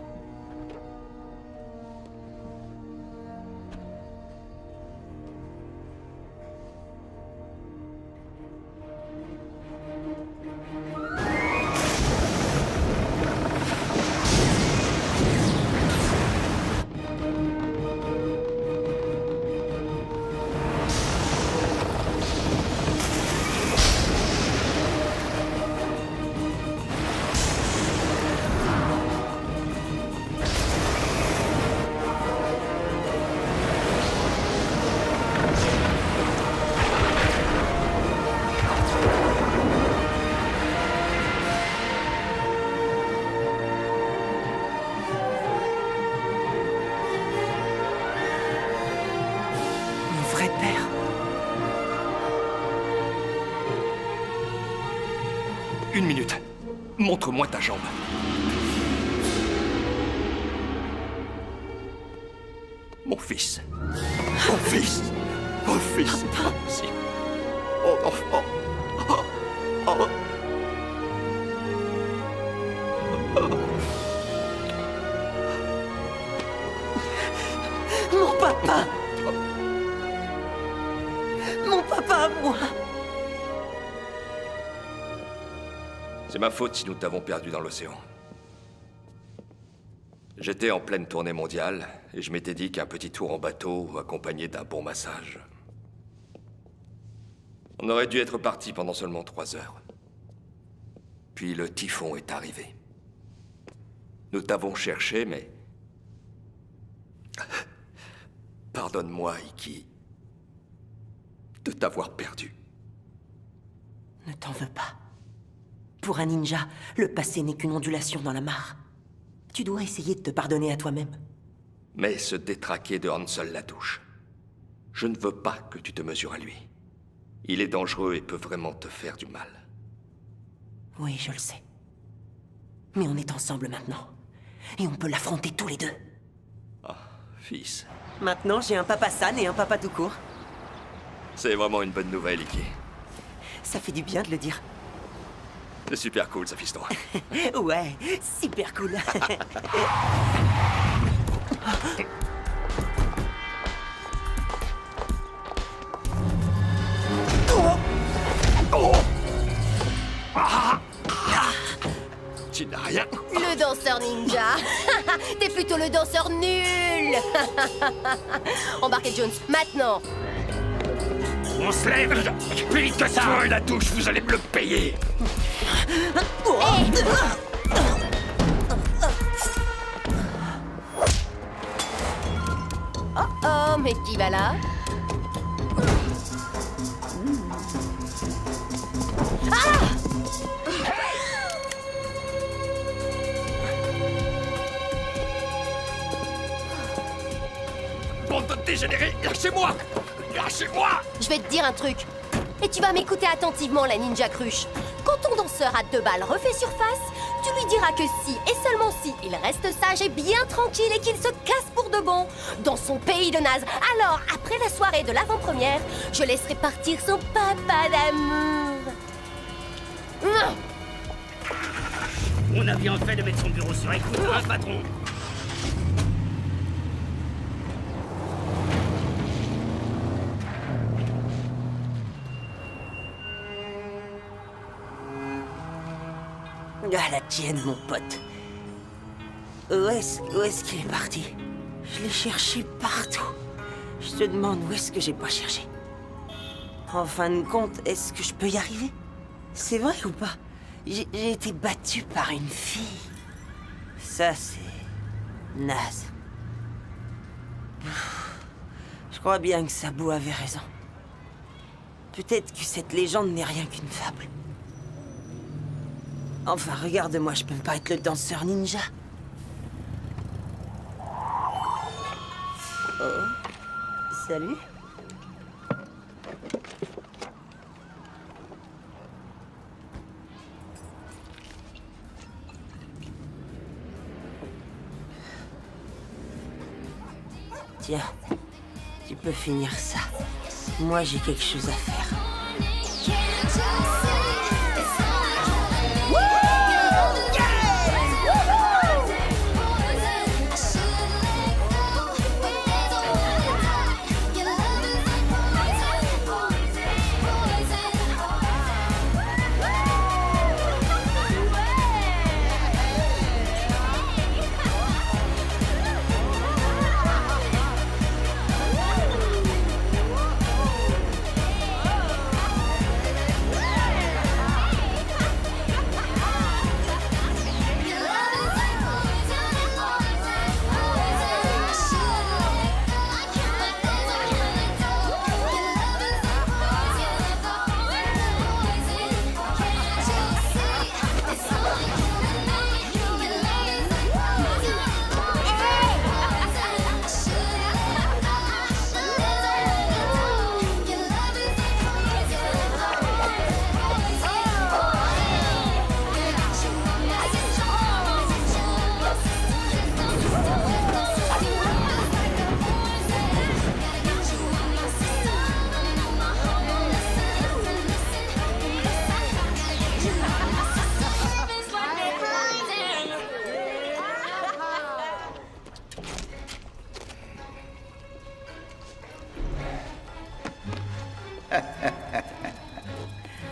Une minute. Montre-moi ta jambe. Mon fils. Mon fils. Mon fils, c'est pas possible. Mon enfant. Oh. Mon papa. Mon papa à moi. C'est ma faute si nous t'avons perdu dans l'océan. J'étais en pleine tournée mondiale et je m'étais dit qu'un petit tour en bateau accompagné d'un bon massage. On aurait dû être parti pendant seulement 3 heures. Puis le typhon est arrivé. Nous t'avons cherché, mais Pardonne-moi, Iki, de t'avoir perdu. Ne t'en veux pas. Pour un ninja, le passé n'est qu'une ondulation dans la mare. Tu dois essayer de te pardonner à toi-même. Mais se détraquer de Hansel Ladouche, je ne veux pas que tu te mesures à lui. Il est dangereux et peut vraiment te faire du mal. Oui, je le sais. Mais on est ensemble maintenant. Et on peut l'affronter tous les deux. Ah, fils. Maintenant, j'ai un papa San et un papa tout court. C'est vraiment une bonne nouvelle, Iki. Ça fait du bien de le dire. C'est super cool, ça, fiston. Ouais, super cool. Tu n'as rien. Le danseur ninja. T'es plutôt le danseur nul. Embarquez Jones, maintenant. On se lève. Plus vite que ça. Toi, la douche, vous allez me le payer. Oh, mais qui va là? Bande de dégénérés, lâchez-moi! Lâchez-moi! Je vais te dire un truc. Et tu vas m'écouter attentivement, la ninja cruche. Quand ton danseur à 2 balles refait surface, tu lui diras que si, et seulement si, il reste sage et bien tranquille et qu'il se casse pour de bon dans son pays de naze. Alors, après la soirée de l'avant-première, je laisserai partir son papa d'amour. On a bien fait de mettre son bureau sur écoute, hein, patron? Ah, la tienne, mon pote. Où est-ce qu'il est parti? Je l'ai cherché partout. Je te demande où est-ce que j'ai pas cherché. En fin de compte, est-ce que je peux y arriver? C'est vrai ou pas? J'ai été battu par une fille. Ça, c'est... naze. Je crois bien que Sabu avait raison. Peut-être que cette légende n'est rien qu'une fable. Enfin, regarde-moi, je peux pas être le danseur ninja. Oh. Salut. Tiens, tu peux finir ça. Moi, j'ai quelque chose à faire.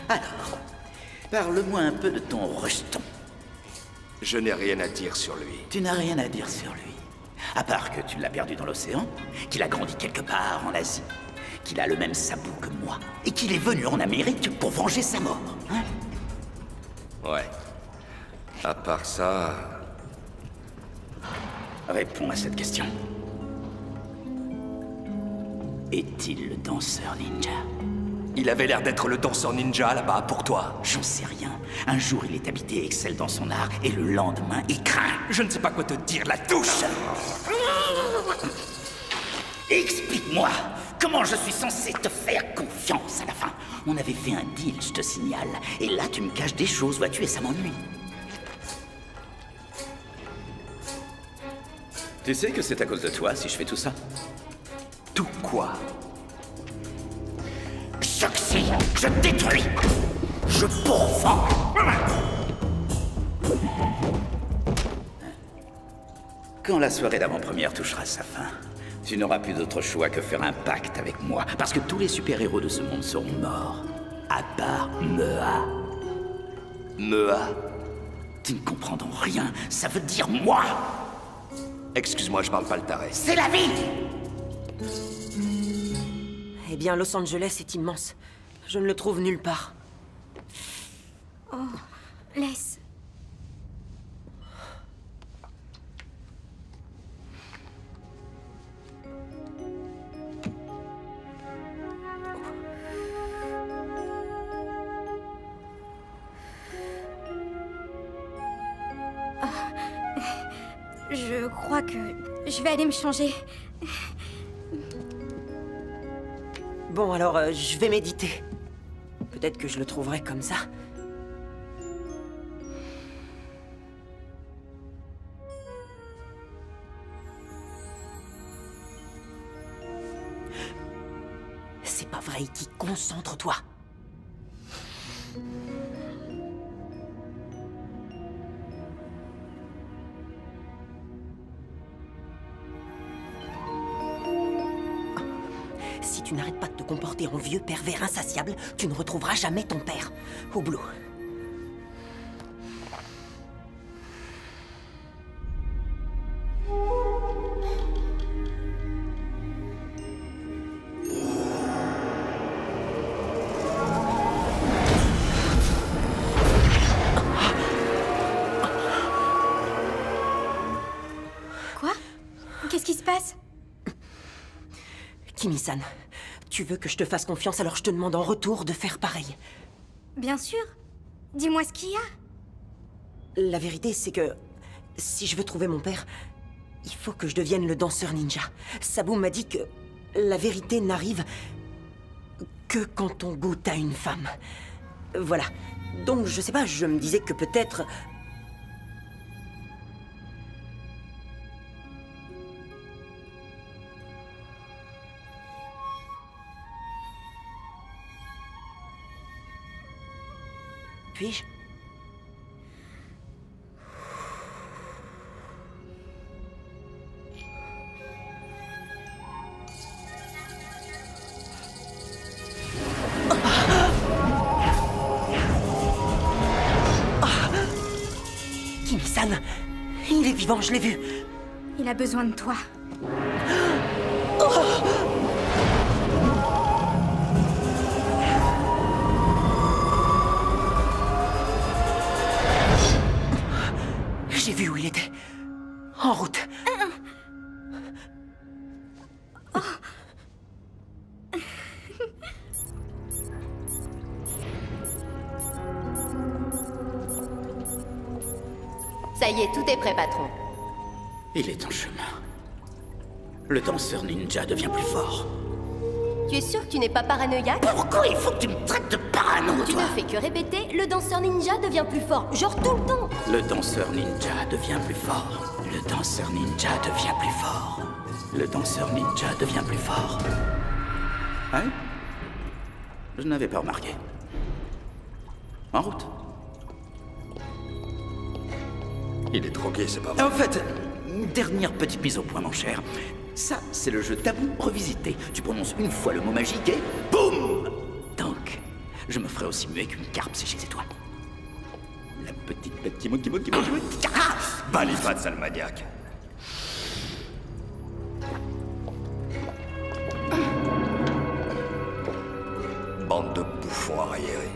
Alors, parle-moi un peu de ton rejeton. Je n'ai rien à dire sur lui. Tu n'as rien à dire sur lui. À part que tu l'as perdu dans l'océan, qu'il a grandi quelque part en Asie, qu'il a le même sabot que moi, et qu'il est venu en Amérique pour venger sa mort. Hein? Ouais. À part ça... Réponds à cette question. est-il le danseur ninja? Il avait l'air d'être le danseur ninja là-bas pour toi. J'en sais rien. Un jour, il est habité et excelle dans son art, et le lendemain, il craint. Je ne sais pas quoi te dire, la touche. Explique-moi, comment je suis censé te faire confiance à la fin? On avait fait un deal, je te signale. Et là, tu me caches des choses, vois-tu, et ça m'ennuie. Tu sais que c'est à cause de toi si je fais tout ça? Tout quoi? J'oxy, je détruis, je pourfends. Quand la soirée d'avant-première touchera sa fin, tu n'auras plus d'autre choix que faire un pacte avec moi, parce que tous les super-héros de ce monde seront morts, à part Mea. Mea? Tu ne comprendront rien, ça veut dire moi. Excuse-moi, je parle pas le taré. C'est la vie! Eh bien, Los Angeles est immense. Je ne le trouve nulle part. Oh, laisse. Je crois que je vais aller me changer. Bon, alors, je vais méditer. Peut-être que je le trouverai comme ça. C'est pas vrai, Iki, concentre-toi. Si tu n'arrêtes pas de te comporter en vieux pervers insatiable, tu ne retrouveras jamais ton père. Au boulot. Quoi? Qu'est-ce qui se passe? Kimi-san, tu veux que je te fasse confiance, alors je te demande en retour de faire pareil. Bien sûr. Dis-moi ce qu'il y a. La vérité, c'est que si je veux trouver mon père, il faut que je devienne le danseur ninja. Sabu m'a dit que la vérité n'arrive que quand on goûte à une femme. Voilà. Donc, je sais pas, je me disais que peut-être... Puis-je? Kimi-san, il est vivant, je l'ai vu. Il a besoin de toi. J'ai vu où il était. En route. Ça y est, tout est prêt, patron. Il est en chemin. Le danseur ninja devient plus fort. Tu es sûr que tu n'es pas paranoïaque? Pourquoi il faut que tu me traites de parano, Tu toi? ne fais que répéter, le danseur ninja devient plus fort, genre tout le temps. Le danseur ninja devient plus fort. Le danseur ninja devient plus fort. Le danseur ninja devient plus fort. Hein? Je n'avais pas remarqué. En route. Il est drogué, c'est pas vrai. En fait, dernière petite mise au point, mon cher. Ça, c'est le jeu Tabou revisité. Tu prononces une fois le mot magique et boum! Donc, je me ferai aussi muet qu'une carpe séchée, c'est toi. La petite bête qui monte. Ah! Balifat, sale maniaque. Bande de bouffons arriérés.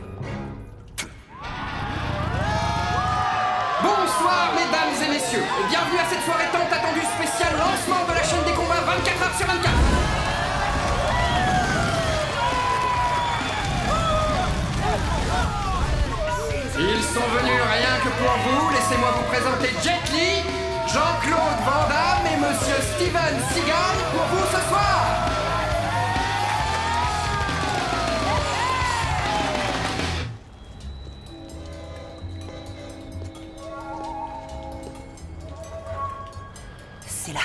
Bonsoir mesdames et messieurs, et bienvenue à cette soirée tant attendue spéciale lancement de la chaîne des combats 24h sur 24. sont venus rien que pour vous. Laissez-moi vous présenter Jet Li, Jean-Claude Van Damme et Monsieur Steven Seagal pour vous ce soir. C'est là.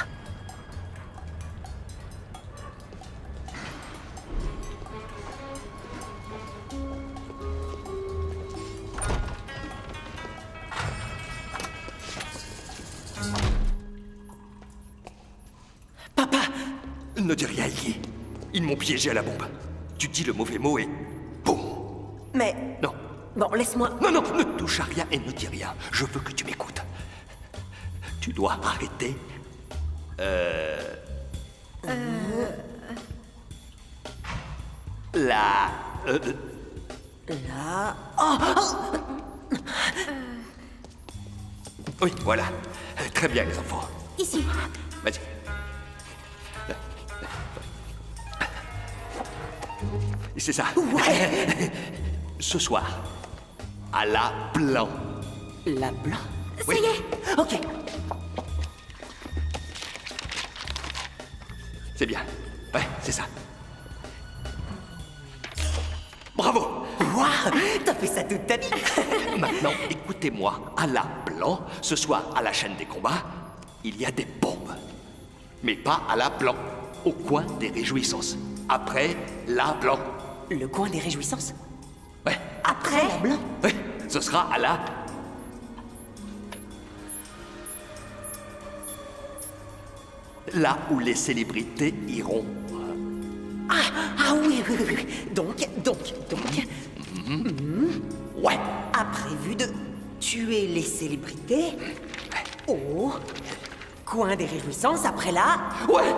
Ne dis rien, Iggy. Ils m'ont piégé à la bombe. Tu dis le mauvais mot et... boum. Mais... Non. Bon, laisse-moi... Non, non, ne touche à rien et ne dis rien. Je veux que tu m'écoutes. Tu dois arrêter... La... Là... Oh, Oui, voilà. Très bien, les enfants. Ici. Vas-y. C'est ça. Ouais. Ce soir, à la blanc. La blanc? Ça y est. Ok. C'est bien. Ouais, c'est ça. Bravo. Waouh, t'as fait ça toute ta vie. Maintenant, écoutez-moi. À la blanc, ce soir, à la chaîne des combats, il y a des bombes. Mais pas à la blanc, au coin des réjouissances. Après la blanc. Le coin des réjouissances? Ouais. Après la blanc? Ouais, ce sera à la... Là où les célébrités iront. Ah oui, oui, oui. Donc... Ouais. A prévu de tuer les célébrités au coin des réjouissances après là. Ouais.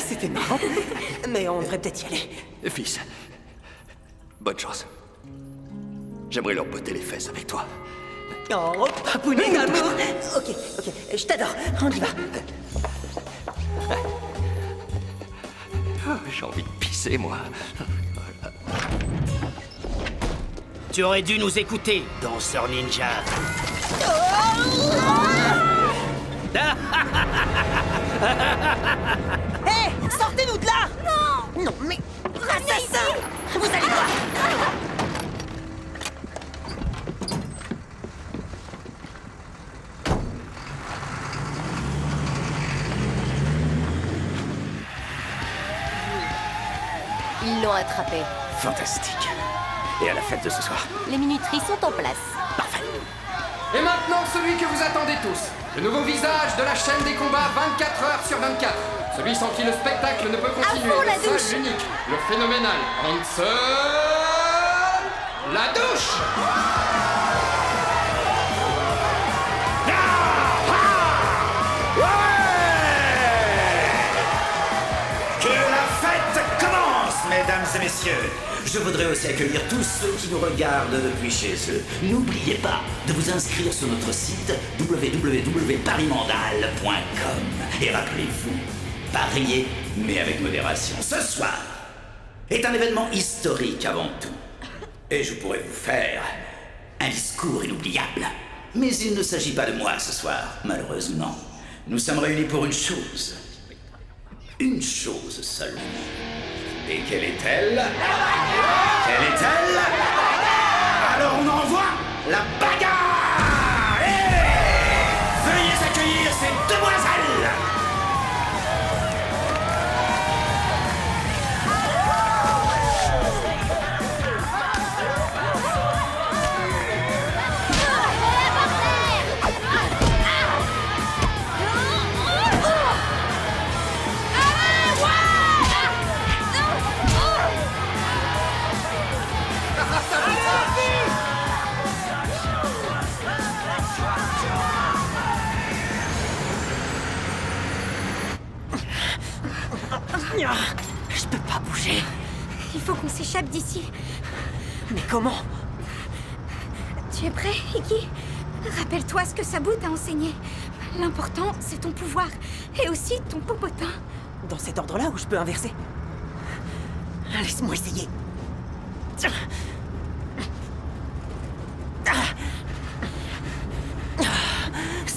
C'était marrant. Mais on devrait peut-être y aller. Fils, bonne chance. J'aimerais leur botter les fesses avec toi. Oh, papounet d'amour. Ok, je t'adore. On y va. J'ai envie de pisser, moi. Tu aurais dû nous écouter, danseur ninja. Hé, sortez-nous de là! Non! Non, mais... Assassin! Vous allez voir! Ils l'ont attrapé. Fantastique. Et à la fête de ce soir? Les minuteries sont en place. Parfait. Et maintenant, celui que vous attendez tous. Le nouveau visage de la chaîne des combats 24 heures sur 24. Celui sans qui le spectacle ne peut continuer. fond, la Le seul, douche. l'unique, le phénoménal Hansel... La douche. Que la fête commence, mesdames et messieurs. Je voudrais aussi accueillir tous ceux qui nous regardent depuis chez eux. N'oubliez pas de vous inscrire sur notre site www.parismandal.com. Et rappelez-vous, pariez, mais avec modération. Ce soir est un événement historique avant tout. Et je pourrais vous faire un discours inoubliable. Mais il ne s'agit pas de moi ce soir, malheureusement. Nous sommes réunis pour une chose. Une chose seulement. Et quelle est-elle? Quelle est-elle? Alors on envoie la bagarre! Veuillez accueillir ces demoiselles! Je peux pas bouger. Il faut qu'on s'échappe d'ici. Mais comment? Tu es prêt, Iggy? Rappelle-toi ce que Sabu t'a enseigné. L'important, c'est ton pouvoir. Et aussi ton popotin. Dans cet ordre-là où je peux inverser? Laisse-moi essayer.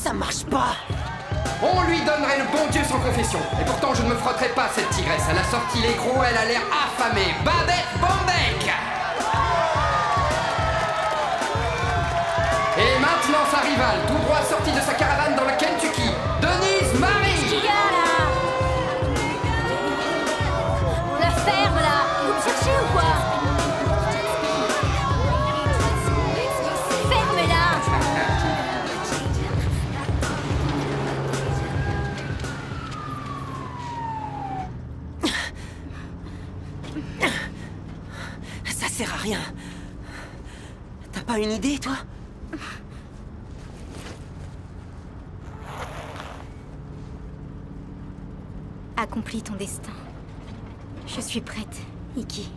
Ça marche pas. On lui donnerait le bon Dieu sans confession. Et pourtant, je ne me frotterai pas cette tigresse. À la sortie, les gros, elle a l'air affamée. Babette Bondek. Et maintenant, sa rivale, tout droit sortie de sa caravane dans le Kentucky, Denise Marie. On la ferme, là. Vous me cherchez ou quoi? Ferme-la. Ça sert à rien. T'as pas une idée, toi? Accomplis ton destin. Je suis prête, Iki.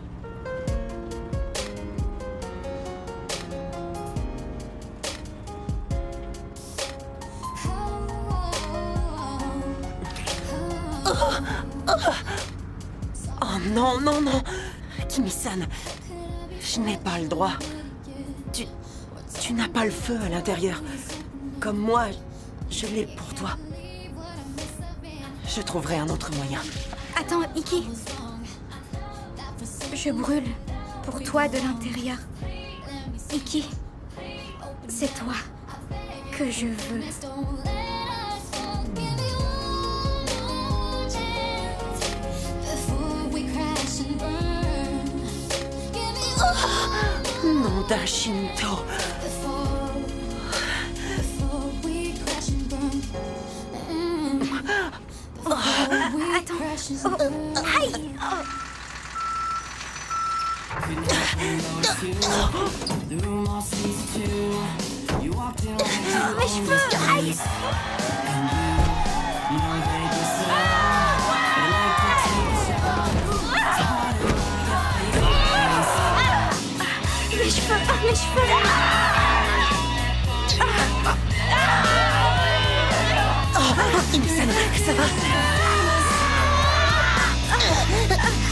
Oh non, non, non. Kimi-san, je n'ai pas le droit. Tu n'as pas le feu à l'intérieur. Comme moi, je l'ai pour toi. Je trouverai un autre moyen. Attends, Iki. Je brûle pour toi de l'intérieur. Iki, c'est toi que je veux. Nom d'un Shinto. Attends. Oh. Aïe. Mes cheveux. Aïe. Mes cheveux. Mes cheveux. Kimi-san, ça va?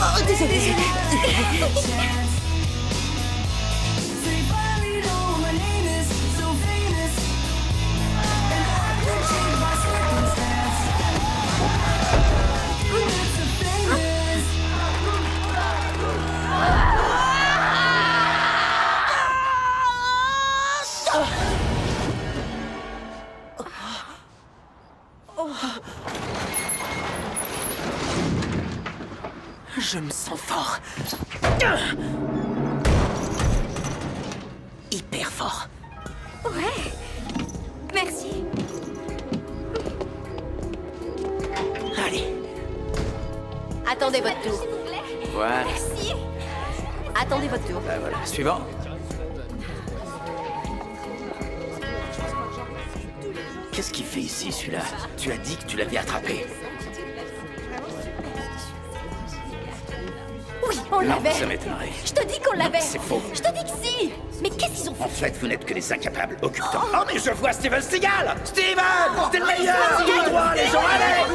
Oh, désolé. Je me sens fort. Hyper fort. Ouais. Merci. Allez. Attendez votre tour. Voilà. Merci. Attendez votre tour. Voilà. Suivant. Qu'est-ce qu'il fait ici, celui-là? Tu as dit que tu l'avais attrapé. Oui, on Non, l'avait. ça m'étonnerait. Je te dis qu'on l'avait. C'est faux. Je te dis que si. Mais qu'est-ce qu'ils ont fait? En fait, vous n'êtes que des incapables, occultants. Oh, mais je vois Steven Seagal! Steven! T'es le meilleur! Tout droit, les gens, allez!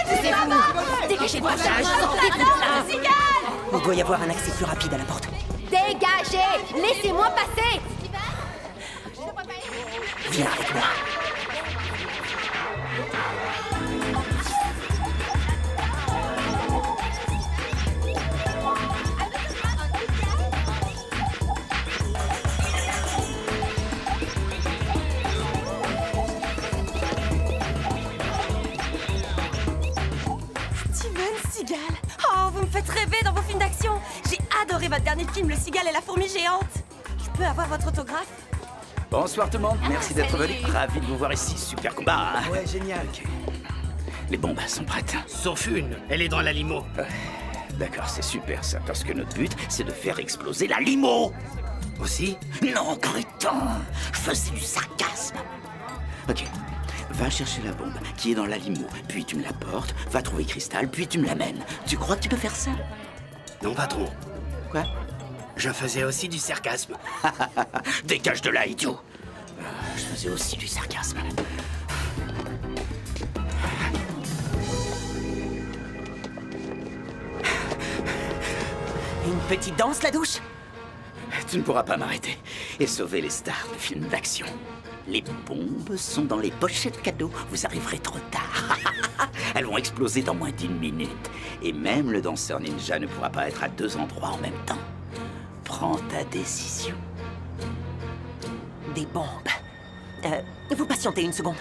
C'est vous. Dégagez le passage. Sortez de là. Il doit y avoir un accès plus rapide à la porte. Dégagez. Laissez-moi passer. Viens avec moi. Oh, vous me faites rêver dans vos films d'action. J'ai adoré votre dernier film, Le Cigale et la fourmi géante. Je peux avoir votre autographe? Bonsoir tout le monde, merci d'être venu. Ravi de vous voir ici, super combat. Ouais, génial. Les bombes sont prêtes. Sauf une, elle est dans la limo. D'accord, c'est super ça, parce que notre but, c'est de faire exploser la limo. Aussi? Non, crétin, je faisais du sarcasme. Ok, va chercher la bombe qui est dans la limo, puis tu me la portes, va trouver Cristal, puis tu me l'amènes. Tu crois que tu peux faire ça? Non, patron. Quoi? Je faisais aussi du sarcasme. Dégage de là, idiot. Je faisais aussi du sarcasme. Une petite danse, la douche? Tu ne pourras pas m'arrêter et sauver les stars de films d'action. Les bombes sont dans les pochettes cadeaux. Vous arriverez trop tard. Elles vont exploser dans moins d'1 minute. Et même le danseur ninja ne pourra pas être à 2 endroits en même temps. Prends ta décision. Des bombes. Vous patientez une seconde.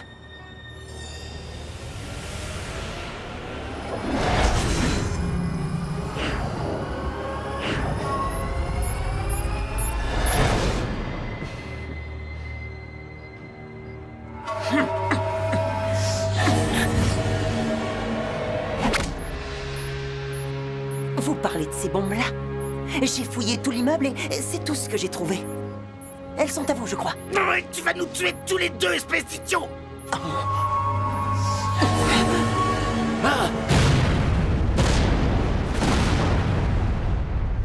Vous parlez de ces bombes-là? J'ai fouillé tout l'immeuble et c'est tout ce que j'ai trouvé. Elles sont à vous, je crois. Non, mais tu vas nous tuer tous les deux, espèce d'idiot!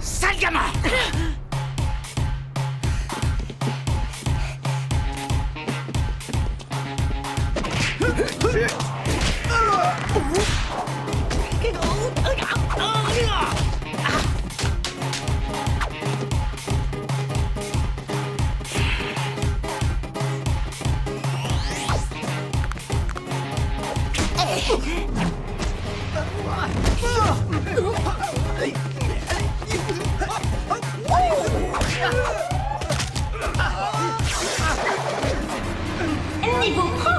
Sale gamin! Niveau pro!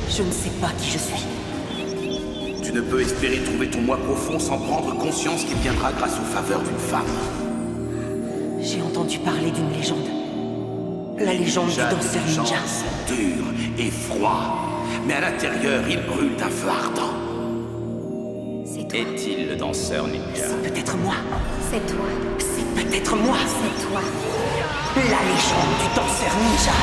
Je ne sais pas qui je suis. Tu ne peux espérer trouver ton moi profond sans prendre conscience qu'il viendra grâce aux faveurs d'une femme. J'ai entendu parler d'une légende. La légende du danseur ninja. Sont durs et froids, mais à l'intérieur, ils brûlent d'un feu ardent. Est-il le danseur ninja? C'est peut-être moi. C'est toi. C'est peut-être moi. C'est toi. La légende du danseur ninja.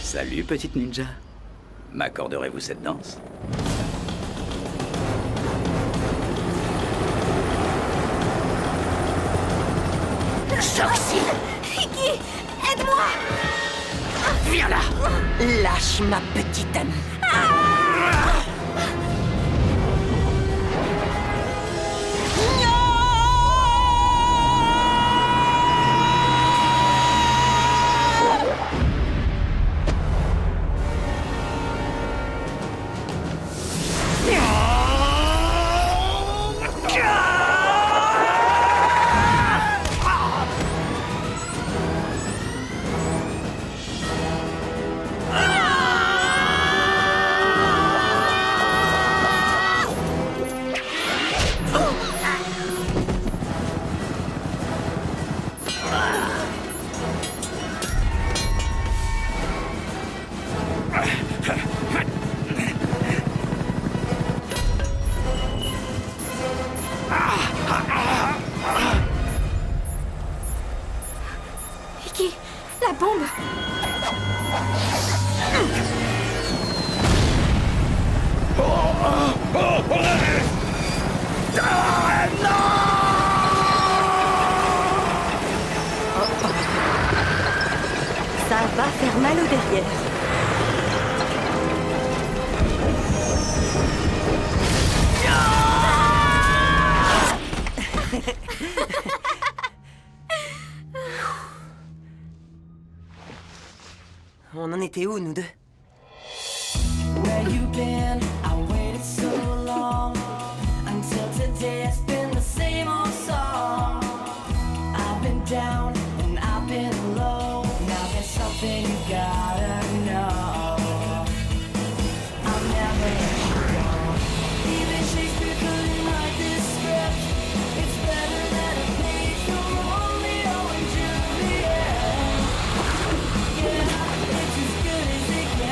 Salut, petite ninja. M'accorderez-vous cette danse? Soxy! Iki, aide-moi! Viens là! Lâche ma petite amie. Iki, la bombe! Ça va faire mal au derrière. On en était où, nous deux? Where you been? I waited so long until today. It's been the same old song. I've been down and I've been low. Now there's something you gotta know. I'm never let you go. Even Shakespeare couldn't write this script. It's better than a page from Romeo and Juliet. Yeah, it's as good as it gets.